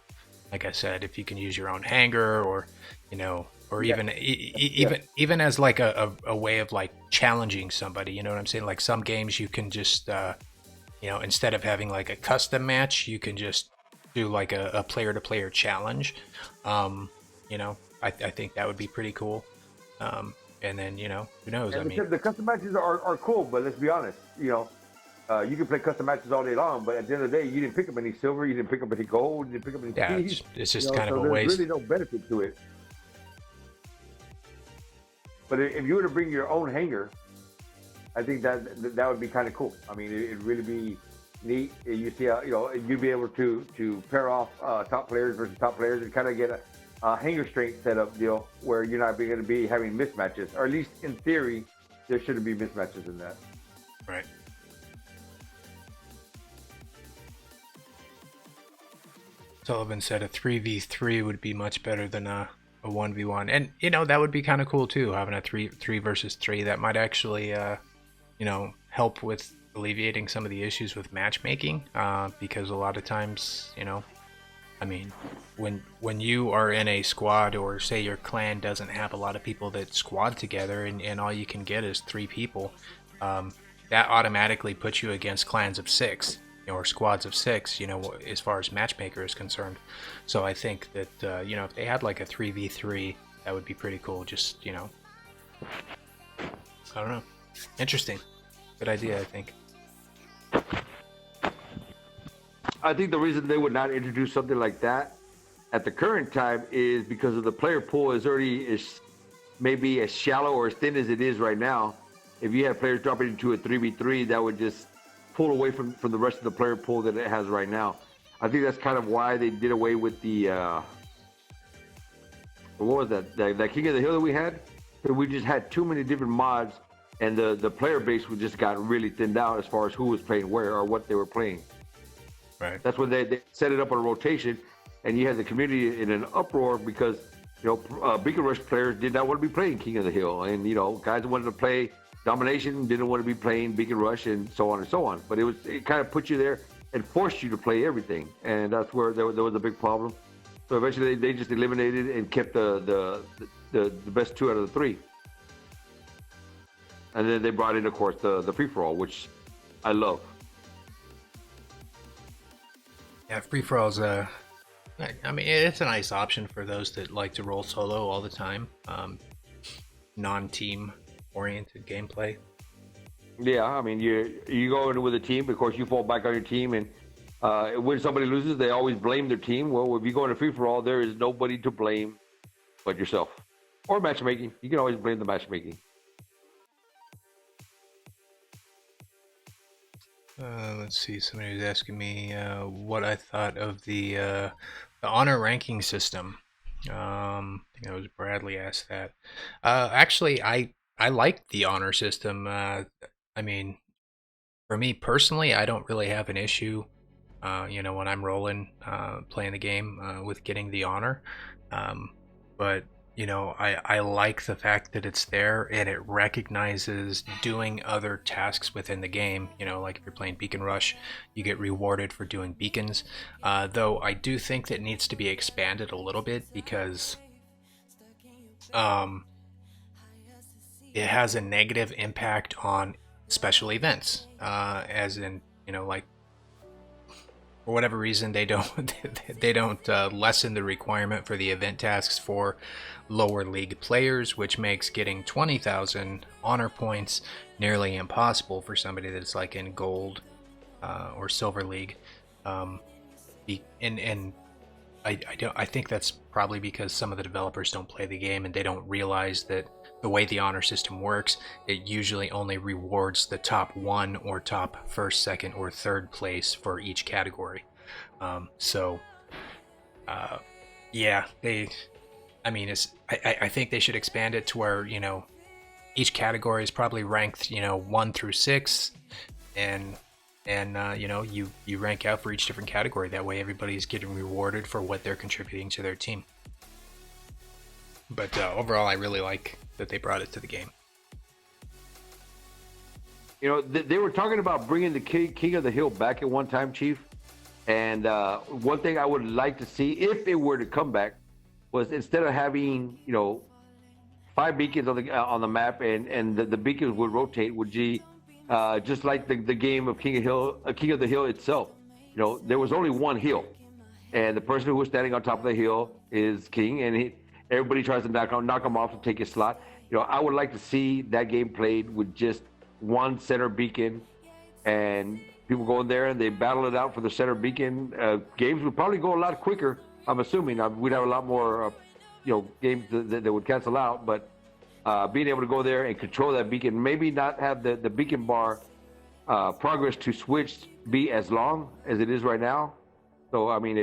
like I said, if you can use your own hangar, or, you know, or even even as like a way of like challenging somebody, you know what I'm saying? Like some games you can just you know, instead of having like a custom match, you can just do like a player to player challenge. You know, I think that would be pretty cool. And then, you know, who knows? And I mean, the custom matches are cool, but let's be honest, you know, you can play custom matches all day long, but at the end of the day, you didn't pick up any silver, you didn't pick up any gold, you didn't pick up any keys. it's just you know, kind of a there's waste. really no benefit to it. But if you were to bring your own hangar, I think that would be kind of cool. I mean, it'd really be neat. You see, you'd be able to pair off top players versus top players and kind of get a hangar strength setup deal where you're not going to be having mismatches, or at least in theory, there shouldn't be mismatches in that. Right. Sullivan said a 3v3 would be much better than a 1v1, and that would be kind of cool too, having a 3 versus 3. That might actually help with alleviating some of the issues with matchmaking, because a lot of times, I mean, when you are in a squad, or say your clan doesn't have a lot of people that squad together, and all you can get is 3 people, that automatically puts you against clans of 6, or squads of 6, as far as matchmaker is concerned. So I think that if they had like a 3v3, that would be pretty cool. Just I don't know, interesting, good idea, I think. I think the reason they would not introduce something like that at the current time is because of the player pool is maybe as shallow or as thin as it is right now. If you have players dropping into a 3v3, that would just pull away from the rest of the player pool that it has right now. I think that's kind of why they did away with the what was that King of the Hill that we had? We just had too many different mods, and the player base would just got really thinned out as far as who was playing where or what they were playing. Right. That's when they set it up on a rotation, and you had the community in an uproar because Beacon Rush players did not want to be playing King of the Hill, and guys wanted to play Domination didn't want to be playing Beacon Rush, and so on and so on. But it kind of put you there and forced you to play everything, and that's where there was a big problem. So eventually they just eliminated and kept the best 2 out of the 3. And then they brought in, of course, the free-for-all, which I love. Yeah, free-for-all's I mean, it's a nice option for those that like to roll solo all the time. Non-team oriented gameplay. Yeah, I mean, you go in with a team, of course you fall back on your team, and when somebody loses, they always blame their team. Well, if you go into free-for-all, there is nobody to blame but yourself. Or matchmaking. You can always blame the matchmaking. Let's see, somebody was asking me what I thought of the honor ranking system. I think that was Bradley asked that. Actually, I like the honor system. I mean, for me personally, I don't really have an issue, when I'm rolling, playing the game, with getting the honor. But I like the fact that it's there and it recognizes doing other tasks within the game. Like if you're playing Beacon Rush, you get rewarded for doing beacons. Though I do think that it needs to be expanded a little bit because it has a negative impact on special events, as in, like, for whatever reason they don't lessen the requirement for the event tasks for lower league players, which makes getting 20,000 honor points nearly impossible for somebody that's like in gold or silver league. I think that's probably because some of the developers don't play the game and they don't realize that the way the honor system works, it usually only rewards the top 1 or top 1st, 2nd, or 3rd place for each category. Yeah, I think they should expand it to where, each category is probably ranked, 1 through 6, and you rank out for each different category. That way everybody's getting rewarded for what they're contributing to their team. But overall, I really like that they brought it to the game. They were talking about bringing the King of the Hill back at one time, Chief. And one thing I would like to see, if it were to come back, was instead of having 5 beacons on the map, and the beacons would rotate, would be just like the game of King of the Hill itself. There was only one hill, and the person who was standing on top of the hill is king, and everybody tries to knock him off to take his slot. I would like to see that game played with just one center beacon, and people go in there and they battle it out for the center beacon. Games would probably go a lot quicker. I'm assuming we'd have a lot more, games that would cancel out. But being able to go there and control that beacon, maybe not have the beacon bar progress to switch be as long as it is right now. So I mean,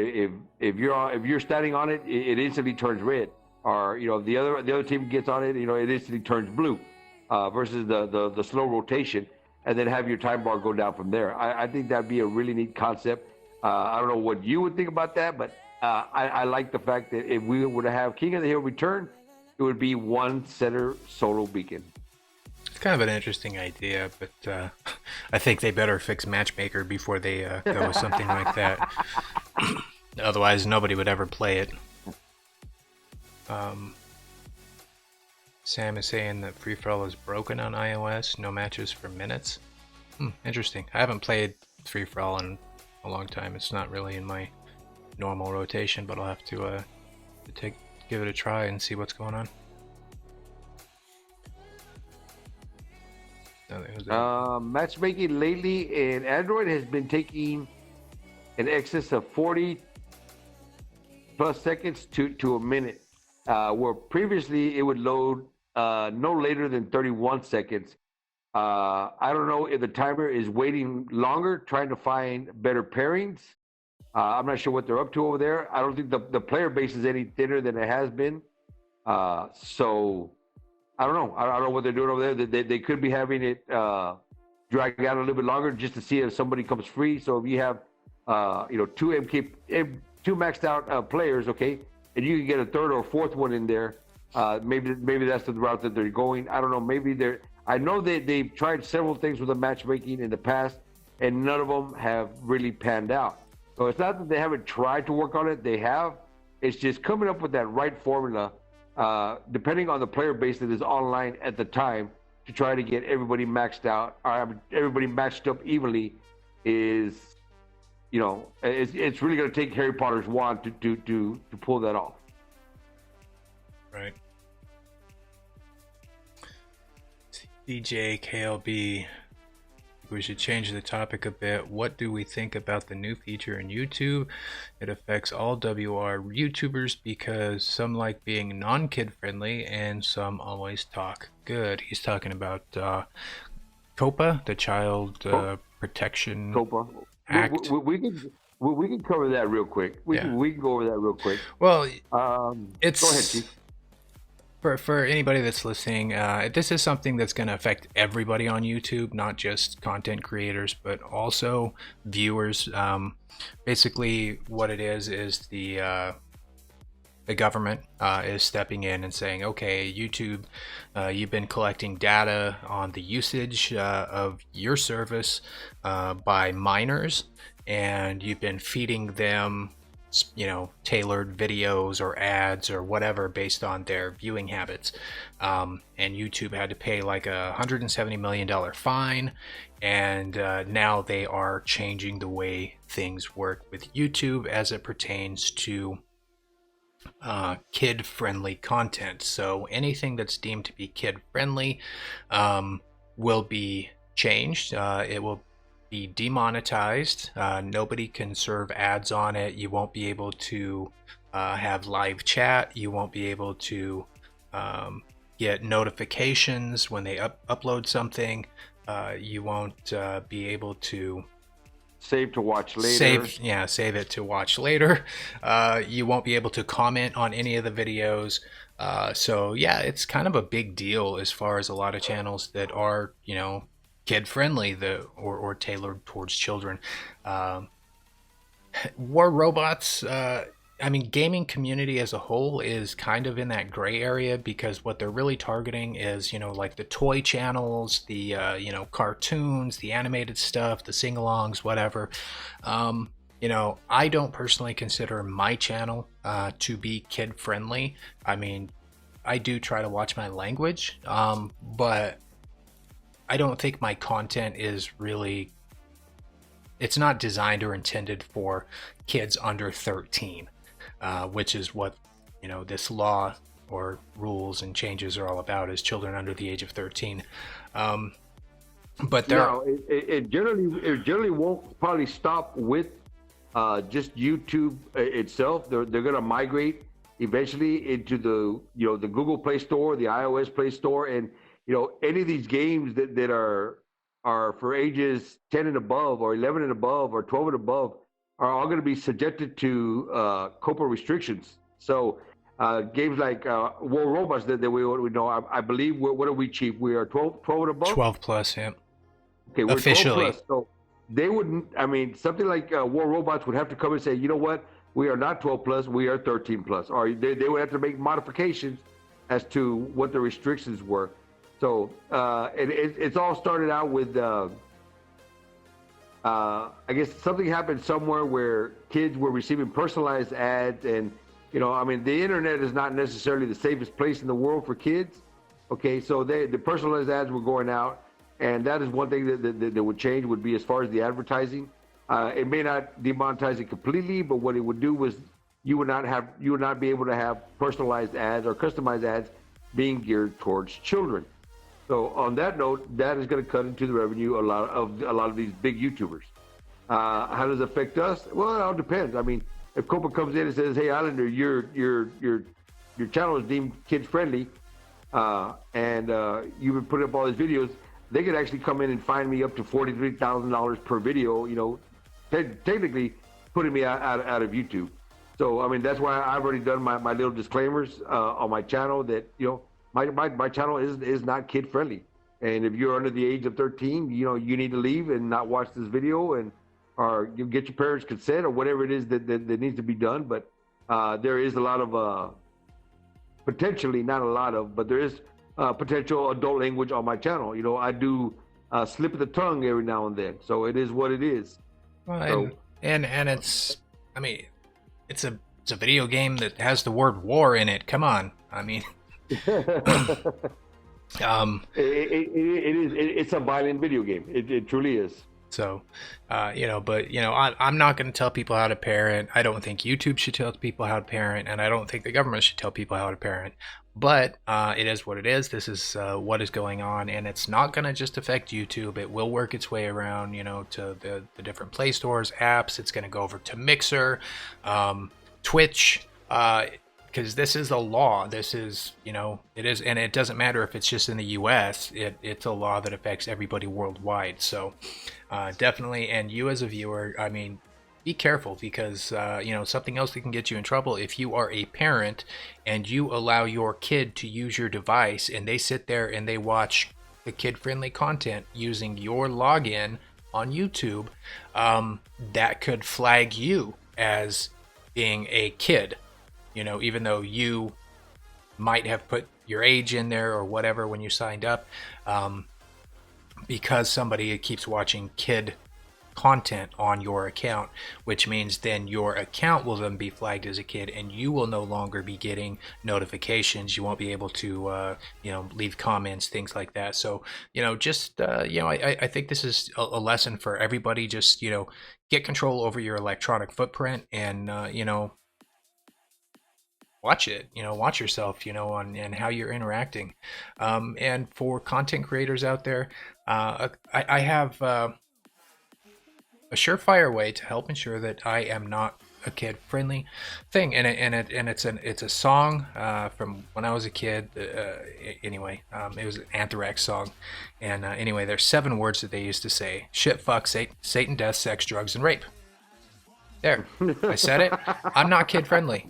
if you're standing on it, it instantly turns red, or the other team gets on it, it instantly turns blue, versus the slow rotation, and then have your time bar go down from there. I think that'd be a really neat concept. I don't know what you would think about that, but I like the fact that if we were to have King of the Hill return, it would be one center solo beacon. It's kind of an interesting idea, but I think they better fix Matchmaker before they go with something like that. Otherwise, nobody would ever play it. Sam is saying that free for all is broken on iOS. No matches for minutes. Interesting. I haven't played free for all in a long time. It's not really in my normal rotation, but I'll have to give it a try and see what's going on. Matchmaking lately in Android has been taking an excess of 40 plus seconds to a minute, where previously it would load no later than 31 seconds. I don't know if the timer is waiting longer, trying to find better pairings. I'm not sure what they're up to over there. I don't think the player base is any thinner than it has been. So I don't know. I don't know what they're doing over there. They could be having it drag out a little bit longer just to see if somebody comes free. So if you have two maxed out players, okay, and you can get a third or fourth one in there, maybe that's the route that they're going. I don't know. Maybe I know they've tried several things with the matchmaking in the past, and none of them have really panned out. So it's not that they haven't tried to work on it. They have. It's just coming up with that right formula, depending on the player base that is online at the time, to try to get everybody maxed out, or everybody matched up evenly, is, it's really going to take Harry Potter's wand to pull that off. Right. DJ KLB, we should change the topic a bit. What do we think about the new feature in YouTube? It affects all WR YouTubers because some like being non-kid friendly and some always talk good. He's talking about COPA, the Child Protection COPA Act. We can cover that real quick. We can go over that real quick. Well, it's go ahead, Chief. For anybody that's listening, this is something that's going to affect everybody on YouTube, not just content creators, but also viewers. Basically, what it is the government is stepping in and saying, okay, YouTube, you've been collecting data on the usage of your service by minors, and you've been feeding them tailored videos or ads or whatever based on their viewing habits, and YouTube had to pay like $170 million fine, and now they are changing the way things work with YouTube as it pertains to kid-friendly content. So anything that's deemed to be kid-friendly will be changed. It will be demonetized. Nobody can serve ads on it. You won't be able to have live chat. You won't be able to get notifications when they upload something. You won't be able to save to watch later. Save it to watch later. You won't be able to comment on any of the videos. So yeah, it's kind of a big deal as far as a lot of channels that are, kid-friendly, or tailored towards children. War Robots, gaming community as a whole is kind of in that gray area, because what they're really targeting is, like the toy channels, the, cartoons, the animated stuff, the sing-alongs, whatever. I don't personally consider my channel to be kid-friendly. I do try to watch my language, but I don't think my content is really, it's not designed or intended for kids under 13, which is what, this law or rules and changes are all about, is children under the age of 13. But it generally won't probably stop with just YouTube itself. They're going to migrate eventually into the the Google Play Store, the iOS Play Store, and any of these games that are for ages 10 and above, or 11 and above, or 12 and above, are all going to be subjected to COPA restrictions. So games like War Robots that we know, I believe, what are we, Chief? We are 12 and above? 12 plus, yeah. Okay, we're Officially. 12 plus. So they wouldn't, I mean, something like War Robots would have to come and say, you know what, we are not 12 plus, we are 13 plus. Or they would have to make modifications as to what the restrictions were. So it's all started out with, I guess something happened somewhere where kids were receiving personalized ads. And, I mean, the internet is not necessarily the safest place in the world for kids. Okay, so the personalized ads were going out. And that is one thing that would change, would be as far as the advertising. It may not demonetize it completely, but what it would do was you would not be able to have personalized ads or customized ads being geared towards children. So on that note, that is going to cut into the revenue a lot of these big YouTubers. How does it affect us? Well, it all depends. I mean, if COPA comes in and says, "Hey, Islander, your channel is deemed kid friendly, and you've been putting up all these videos," they could actually come in and fine me up to $43,000 per video. Technically putting me out of YouTube. So I mean, that's why I've already done my little disclaimers on my channel that my channel is not kid friendly, and if you're under the age of 13, you need to leave and not watch this video, or you get your parents' consent, or whatever it is that needs to be done. But there is a lot of potentially, not a lot of, but there is potential adult language on my channel. I do slip of the tongue every now and then, so it is what it is. Well, and it's, I mean, it's a video game that has the word war in it. Come on, I mean. It's a violent video game. It truly is. So, I'm not going to tell people how to parent. I don't think YouTube should tell people how to parent, and I don't think the government should tell people how to parent. But it is what it is. This is what is going on, and it's not going to just affect YouTube. It will work its way around, to the different Play Stores, apps. It's going to go over to Mixer, Twitch, because this is a law. This is, it is, and it doesn't matter if it's just in the U.S. It's a law that affects everybody worldwide. So definitely, and you as a viewer, I mean, be careful, because something else that can get you in trouble, if you are a parent and you allow your kid to use your device and they sit there and they watch the kid-friendly content using your login on YouTube, that could flag you as being a kid. Even though you might have put your age in there or whatever when you signed up, because somebody keeps watching kid content on your account, which means then your account will then be flagged as a kid, and you will no longer be getting notifications. You won't be able to, leave comments, things like that. So, I think this is a lesson for everybody. Just, get control over your electronic footprint, and, watch it, watch yourself, and how you're interacting. And for content creators out there, I have a surefire way to help ensure that I am not a kid-friendly thing, and it's a song from when I was a kid. Anyway, it was an Anthrax song, and anyway, there's 7 words that they used to say: shit, fuck, Satan, death, sex, drugs, and rape. There, I said it. I'm not kid-friendly.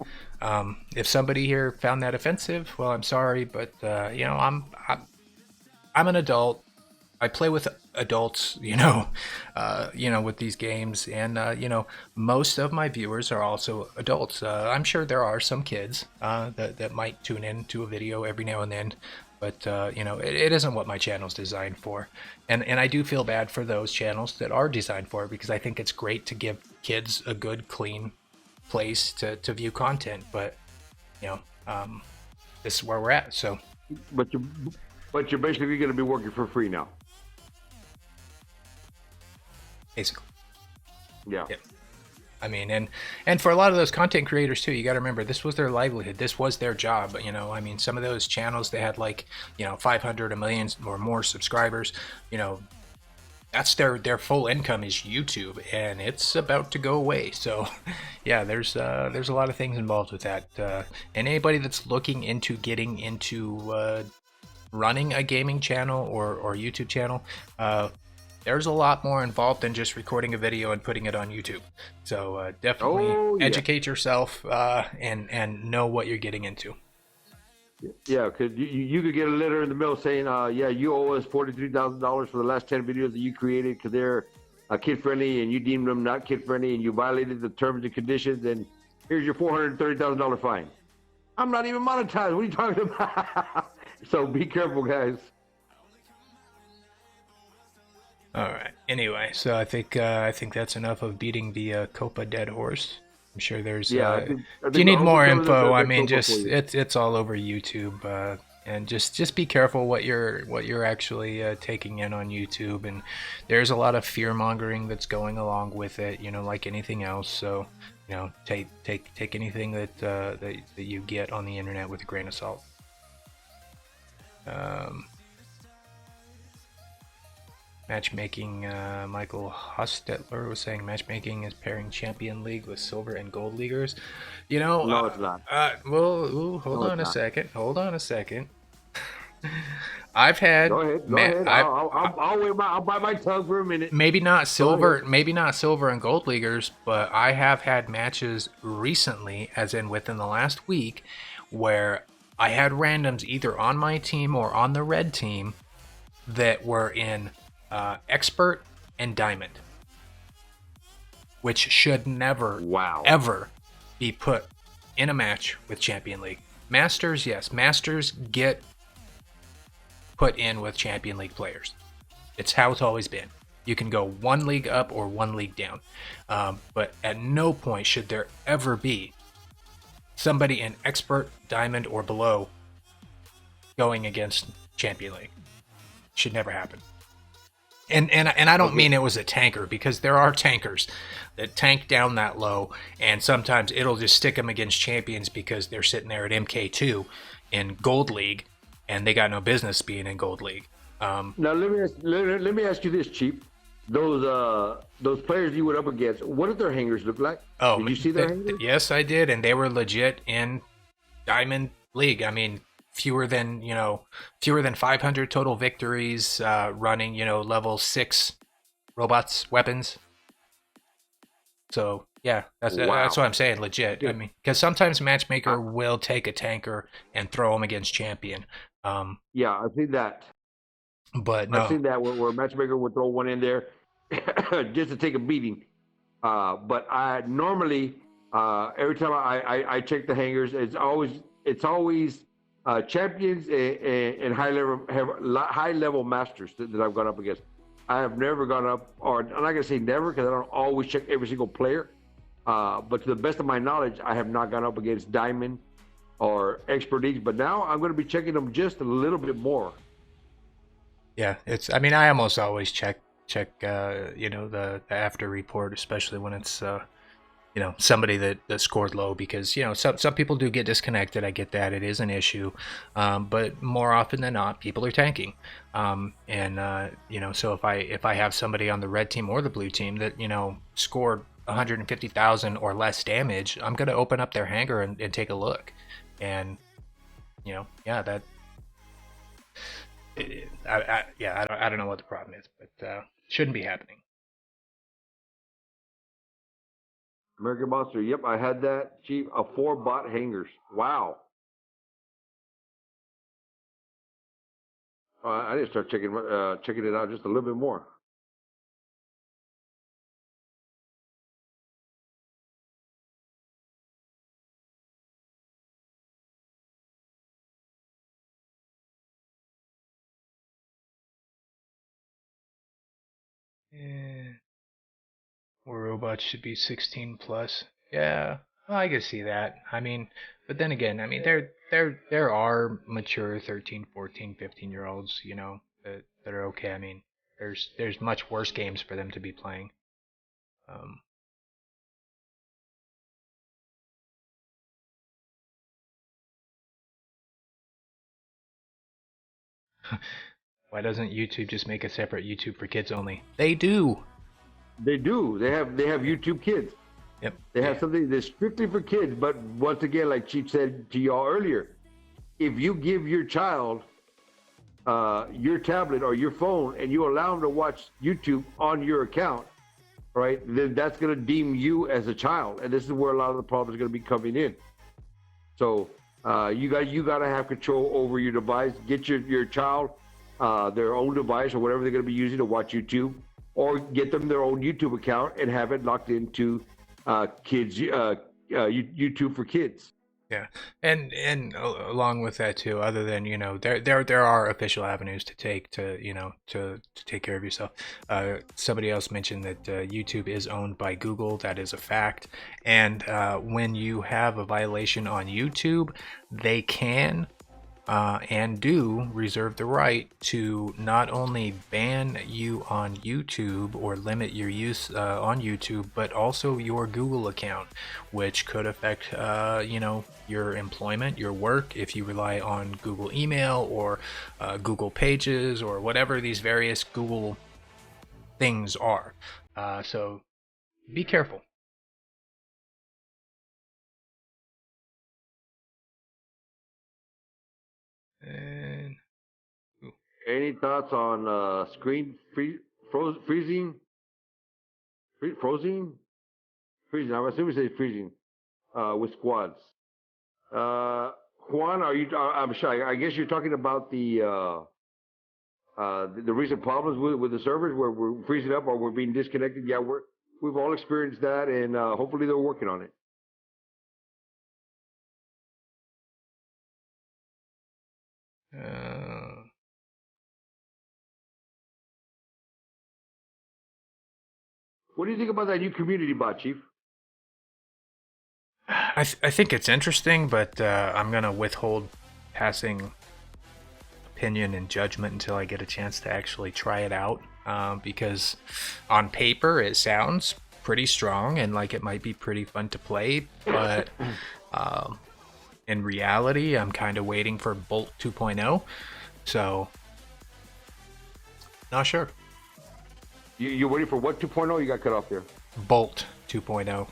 If somebody here found that offensive, well, I'm sorry, but I'm an adult. I play with adults, with these games, and most of my viewers are also adults. I'm sure there are some kids that might tune in to a video every now and then, but it isn't what my channel's designed for. And I do feel bad for those channels that are designed for it, because I think it's great to give kids a good, clean place to view content. But this is where we're at. So, but you're basically going to be working for free now. Basically. Yeah. Yep. I mean, and for a lot of those content creators too, you got to remember, this was their livelihood. This was their job. I mean, some of those channels, they had 500, 1 million or more subscribers. that's their full income is YouTube, and it's about to go away. So, yeah, there's a lot of things involved with that. And anybody that's looking into getting into running a gaming channel or YouTube channel, there's a lot more involved than just recording a video and putting it on YouTube. So definitely educate yourself and know what you're getting into. Yeah, because you could get a letter in the mail saying, yeah, you owe us $43,000 for the last 10 videos that you created because they're kid friendly and you deemed them not kid friendly and you violated the terms and conditions, and here's your $430,000 fine. I'm not even monetized. What are you talking about? So be careful, guys. All right. Anyway, so I think that's enough of beating the Copa dead horse. I'm sure there's. I If think you need more info, I the mean, Copa just it's all over YouTube. And just be careful what you're actually taking in on YouTube. And there's a lot of fear mongering that's going along with it. You know, like anything else. So, you know, take anything that you get on the internet with a grain of salt. Matchmaking, Michael Hostetler was saying matchmaking is pairing Champion League with Silver and Gold Leaguers. You know, no, it's not. Hold on a second. Hold on a second. I've had. Go ahead. I'll bite my tongue for a minute. Maybe not silver and gold leaguers, but I have had matches recently, as in within the last week, where I had randoms either on my team or on the red team that were in expert and diamond, which should never ever be put in a match with Champion League. Masters, yes, Masters get put in with Champion League players. It's how it's always been. You can go one league up or one league down, but at no point should there ever be somebody in expert, diamond, or below going against Champion League. Should never happen. And I don't mean it was a tanker, because there are tankers that tank down that low, and sometimes it'll just stick them against champions because they're sitting there at MK2 in Gold League, and they got no business being in Gold League. Now let me ask you this, Chief. Those players you went up against, what did their hangers look like? Oh, did you see their hangers? Yes, I did, and they were legit in Diamond League. I mean, fewer than 500 total victories, running level 6 robots weapons. So yeah, that's what I'm saying, legit. I mean, because sometimes matchmaker will take a tanker and throw them against champion. Yeah, I've seen that. But no, I've seen that where a matchmaker would throw one in there just to take a beating. But I normally every time I check the hangers, it's always champions and high level masters that I've gone up against. I have never gone up, or I'm not gonna say never, because I don't always check every single player. But to the best of my knowledge, I have not gone up against diamond or expert leagues. But now I'm going to be checking them just a little bit more. Yeah, I mean, I almost always check the after report, especially when it's somebody that scored low, because some people do get disconnected. I get that, it is an issue, but more often than not, people are tanking, so if I have somebody on the red team or the blue team that scored 150,000 or less damage, I'm gonna open up their hanger and take a look, and that. I don't know what the problem is, but shouldn't be happening. American Monster, yep, I had that, Chief. 4 bot hangers. Wow. I need to start checking it out just a little bit more. Where robots should be 16 plus. Yeah, well, I can see that. I mean, but then again, I mean, there are mature 13, 14, 15 year olds, that are okay. I mean, there's much worse games for them to be playing. Um, Why doesn't YouTube just make a separate YouTube for kids only? They do. They do. They have YouTube Kids. Yep. They have something that's strictly for kids. But once again, like Chief said to y'all earlier, if you give your child your tablet or your phone and you allow them to watch YouTube on your account, right, then that's going to deem you as a child. And this is where a lot of the problems are going to be coming in. So you got to have control over your device. Get your child their own device or whatever they're going to be using to watch YouTube, or get them their own YouTube account and have it locked into kids YouTube for kids. Yeah, and along with that too, other than there are official avenues to take to to take care of yourself. Somebody else mentioned that YouTube is owned by Google. That is a fact. And when you have a violation on YouTube, they can and do reserve the right to not only ban you on YouTube or limit your use on YouTube, but also your Google account, which could affect your employment, your work, if you rely on Google email or Google Pages or whatever these various Google things are. So be careful. And any thoughts on screen freezing? Freezing? I'm assuming you say freezing with squads. Juan, I'm shy. I guess you're talking about the recent problems with the servers where we're freezing up or we're being disconnected. Yeah, we've all experienced that, and hopefully they're working on it. What do you think about that new community bot, Chief? I think it's interesting, but I'm gonna withhold passing opinion and judgment until I get a chance to actually try it out, because on paper it sounds pretty strong and like it might be pretty fun to play, but in reality I'm kind of waiting for Bolt 2.0, so not sure. You're waiting for what 2.0? You got cut off there. Bolt 2.0.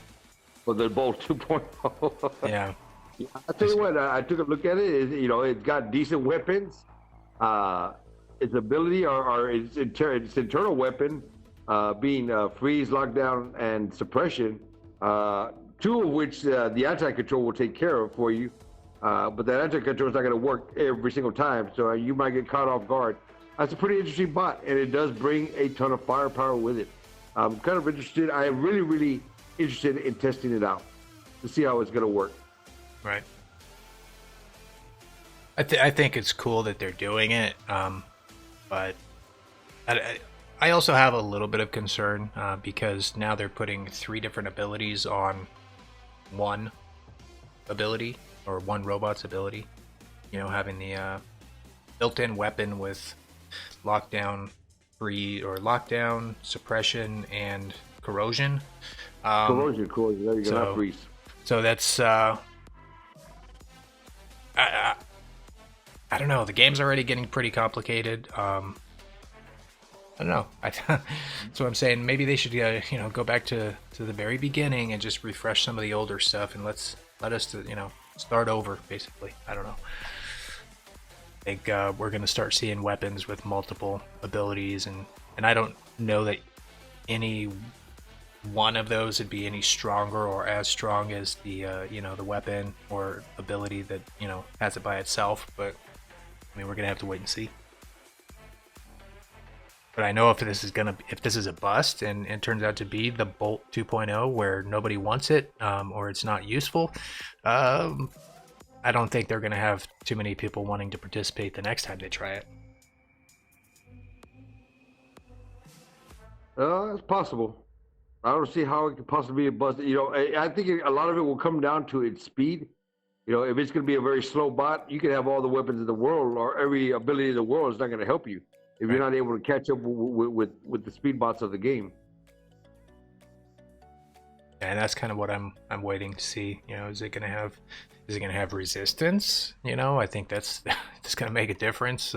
Well, the Bolt 2.0. Yeah. I'll tell you what, I took a look at it. It's got decent weapons. Its ability or its internal weapon being freeze, lockdown, and suppression, two of which the anti-control will take care of for you. But that anti-control is not going to work every single time, so you might get caught off guard. That's a pretty interesting bot, and it does bring a ton of firepower with it. I'm kind of interested. I am really, really interested in testing it out to see how it's going to work. Right. I think it's cool that they're doing it, but I also have a little bit of concern because now they're putting 3 different abilities on one ability, or one robot's ability. Having the built-in weapon with lockdown, lockdown, suppression, and corrosion. Corrosion. There you go. Not freeze. So that's I don't know. The game's already getting pretty complicated. I don't know. So I'm saying maybe they should go back to the very beginning and just refresh some of the older stuff, and let us start over, basically. I don't know. I think we're going to start seeing weapons with multiple abilities, and I don't know that any one of those would be any stronger or as strong as the the weapon or ability that has it by itself. But I mean, we're gonna have to wait and see. But I know if this is a bust and it turns out to be the Bolt 2.0 where nobody wants it, or it's not useful, I don't think they're gonna have too many people wanting to participate the next time they try it. It's possible. I don't see how it could possibly be a bust. I think a lot of it will come down to its speed. If it's going to be a very slow bot, you can have all the weapons in the world or every ability in the world. It's not going to help you if you're not able to catch up with the speed bots of the game. and that's kind of what I'm waiting to see. You know, is it gonna have resistance? You know, I think that's that's gonna make a difference.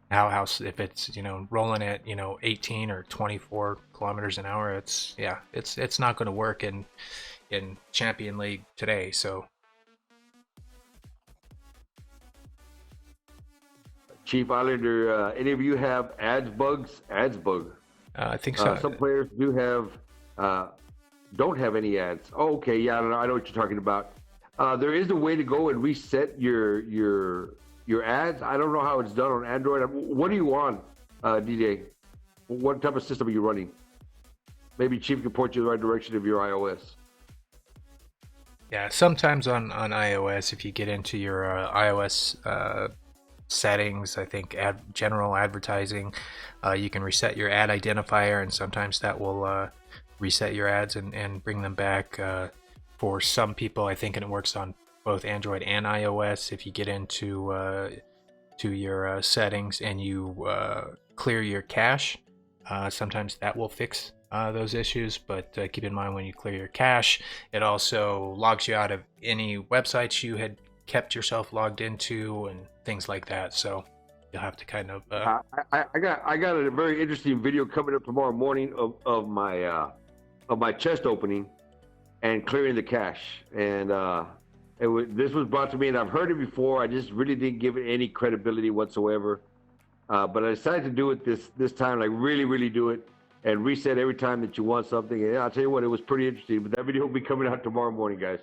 How if it's, you know, rolling at, you know, 18 or 24 kilometers an hour, it's not going to work in Champion League today. So Chief Islander, any of you have ads bugs? Ads bug. I think so. Some players do have, don't have any ads. Oh, okay, yeah, I know what you're talking about. There is a way to go and reset your ads. I don't know how it's done on Android. What are you on, DJ? What type of system are you running? Maybe Chief can point you in the right direction of your iOS. Yeah, sometimes on iOS, if you get into your iOS settings, I think general advertising, you can reset your ad identifier, and sometimes that will reset your ads and bring them back. For some people, I think, and it works on both Android and iOS. If you get into to your settings and you clear your cache, sometimes that will fix those issues. But keep in mind, when you clear your cache, it also logs you out of any websites you had kept yourself logged into and things like that. So you'll have to kind of. I got a very interesting video coming up tomorrow morning of my chest opening and clearing the cache, and this was brought to me, and I've heard it before. I just really didn't give it any credibility whatsoever, but I decided to do it this time, like really do it and reset every time that you want something. And I'll tell you what, it was pretty interesting. But that video will be coming out tomorrow morning, guys.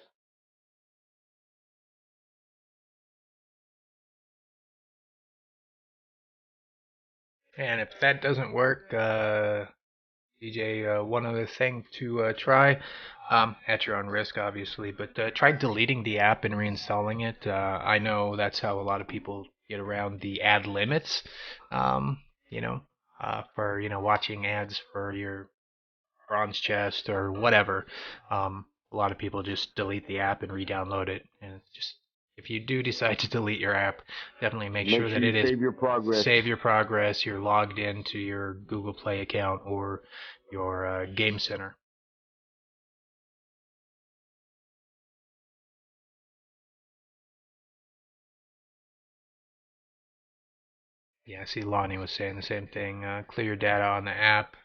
And if that doesn't work, DJ, one other thing to try, at your own risk, obviously, but try deleting the app and reinstalling it. I know that's how a lot of people get around the ad limits, you know, for, you know, watching ads for your bronze chest or whatever. A lot of people just delete the app and re-download it, and it's just, if you do decide to delete your app, definitely make sure that it is save your progress. Save your progress. You're logged into your Google Play account or your Game Center. Yeah, I see Lonnie was saying the same thing. Clear your data on the app,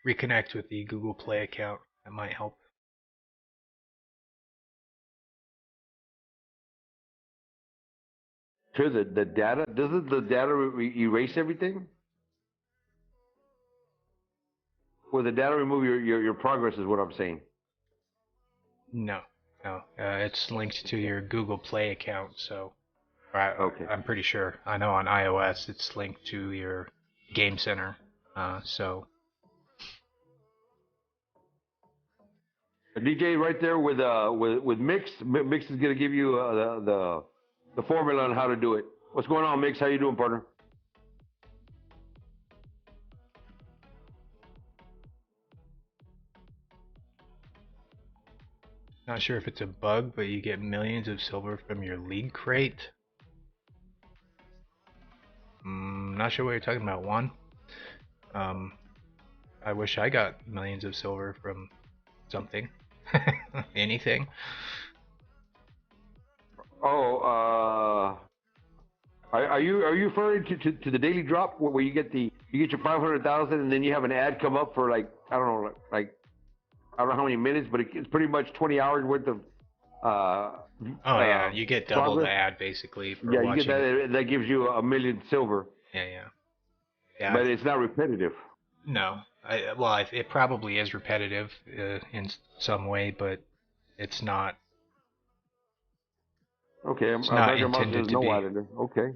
reconnect with the Google Play account. That might help. Sure, the data, doesn't the data erase everything? Well, the data remove your progress is what I'm saying. No. It's linked to your Google Play account, so Okay. I'm pretty sure. I know on iOS it's linked to your Game Center. So A DJ right there with Mix. Mix is gonna give you the formula on how to do it. What's going on, Mix? How you doing, partner? not sure if it's a bug, but you get millions of silver from your league crate. Not sure what you're talking about, Juan. I wish I got millions of silver from something. Anything. Oh, are you referring to the daily drop where you get your 500,000 and then you have an ad come up for like I don't know how many minutes, but it's pretty much 20 hours worth of. Yeah, you get double progress. the ad basically for Yeah, watching. you get that gives you 1,000,000 silver. Yeah. But it's not repetitive. No, it probably is repetitive in some way, but it's not. Okay, It's not intended to be. Okay.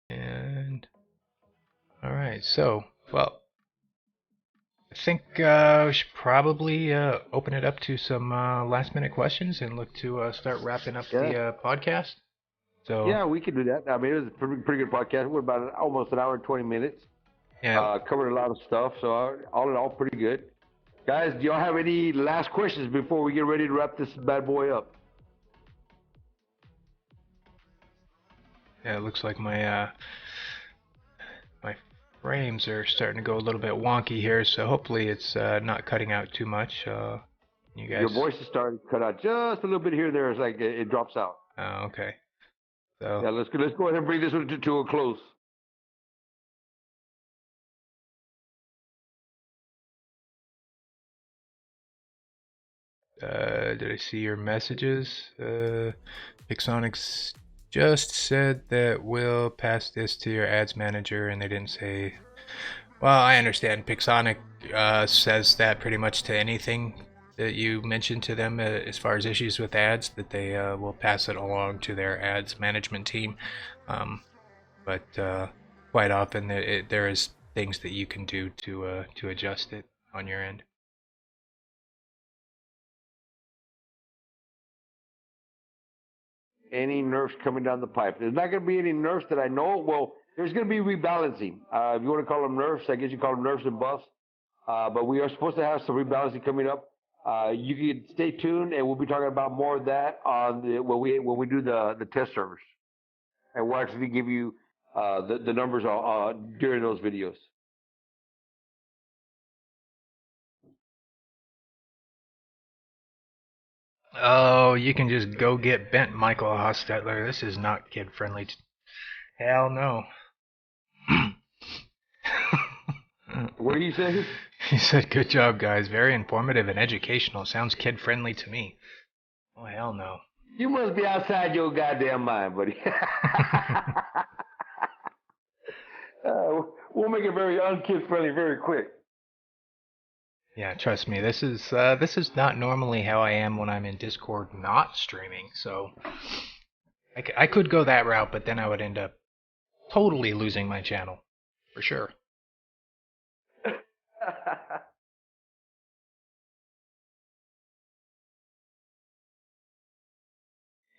And all right, so well, I think we should probably open it up to some last minute questions and look to start wrapping up the podcast. So yeah, we can do that. I mean, it was a pretty good podcast. We're about almost an hour and 20 minutes. Yeah. Covered a lot of stuff. So all in all, pretty good. Guys, do y'all have any last questions before we get ready to wrap this bad boy up? Yeah, it looks like my frames are starting to go a little bit wonky here, so hopefully it's not cutting out too much. You Your guys. voice is starting to cut out just a little bit here and there. It's like it drops out. Oh, okay. So Yeah, let's go ahead and bring this one to a close. did I see your messages? Pixonics just said that we'll pass this to your ads manager, and they didn't say. Well, I understand. Pixonic says that pretty much to anything that you mention to them as far as issues with ads, that they will pass it along to their ads management team. But quite often there is things that you can do to adjust it on your end. Any nerfs coming down the pipe? There's not going to be any nerfs that I know. Well, there's going to be rebalancing. If you want to call them nerfs, I guess you call them nerfs and buffs. But we are supposed to have some rebalancing coming up. You can stay tuned, and we'll be talking about more of that on when we do the test servers, and we'll actually give you the numbers during those videos. Oh, you can just go get bent, Michael Hostetler. This is not kid friendly. Hell no. What do you say? He said, "Good job, guys. Very informative and educational. Sounds kid friendly to me." Oh, hell no. You must be outside your goddamn mind, buddy. We'll make it very unkid friendly very quick. Yeah, trust me. This is not normally how I am when I'm in Discord not streaming. So I could go that route, but then I would end up totally losing my channel for sure.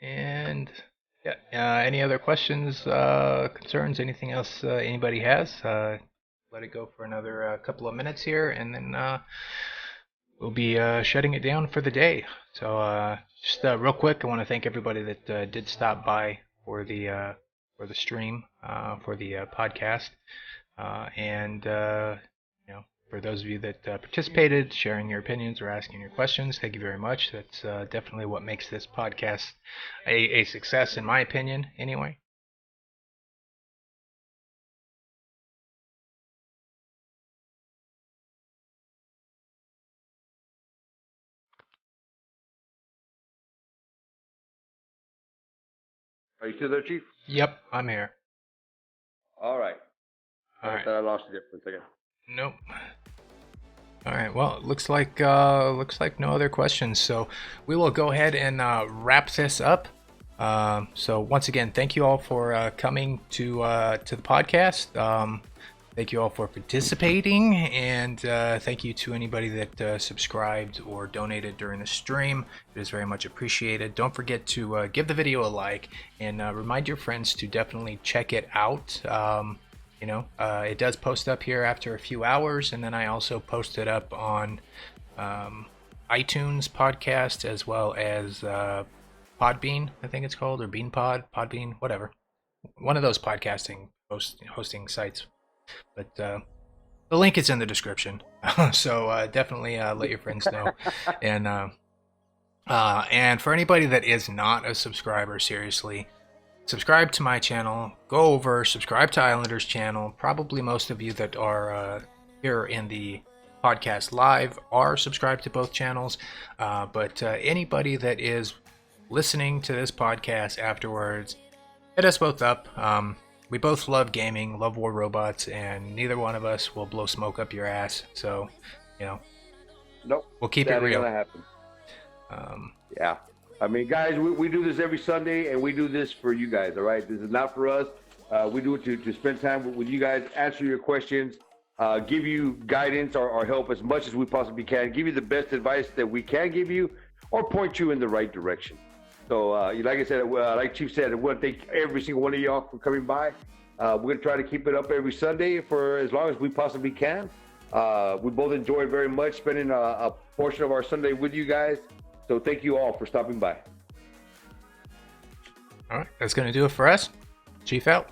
And yeah, any other questions, concerns, anything else anybody has? Let it go for another couple of minutes here, and then we'll be shutting it down for the day. So just real quick, I want to thank everybody that did stop by for the stream, for the podcast, and you know, for those of you that participated, sharing your opinions or asking your questions, thank you very much. That's definitely what makes this podcast a success, in my opinion, anyway. Are you still there, Chief? Yep, I'm here. All right. All right. I lost you there for a second. Nope. All right. Well, it looks like no other questions. So we will go ahead and wrap this up. So once again, thank you all for coming to the podcast. Thank you all for participating, and thank you to anybody that subscribed or donated during the stream. It is very much appreciated. Don't forget to give the video a like, and remind your friends to definitely check it out. It does post up here after a few hours, and then I also post it up on iTunes podcast, as well as Podbean, I think it's called, or BeanPod, Podbean, whatever. One of those podcasting hosting sites. But the link is in the description, so definitely let your friends know. And for anybody that is not a subscriber, seriously, subscribe to my channel. Go over, subscribe to Islander's channel. Probably most of you that are here in the podcast live are subscribed to both channels. But anybody that is listening to this podcast afterwards, hit us both up. We both love gaming, love War Robots, and neither one of us will blow smoke up your ass. So, Nope. We'll keep it real. That ain't gonna happen. Yeah. I mean, guys, we do this every Sunday, and we do this for you guys, all right? This is not for us. We do it to spend time with you guys, answer your questions, give you guidance or help as much as we possibly can, give you the best advice that we can give you, or point you in the right direction. So, like I said, like Chief said, I want to thank every single one of y'all for coming by. We're going to try to keep it up every Sunday for as long as we possibly can. We both enjoy very much spending a portion of our Sunday with you guys. So thank you all for stopping by. All right, that's going to do it for us. Chief out.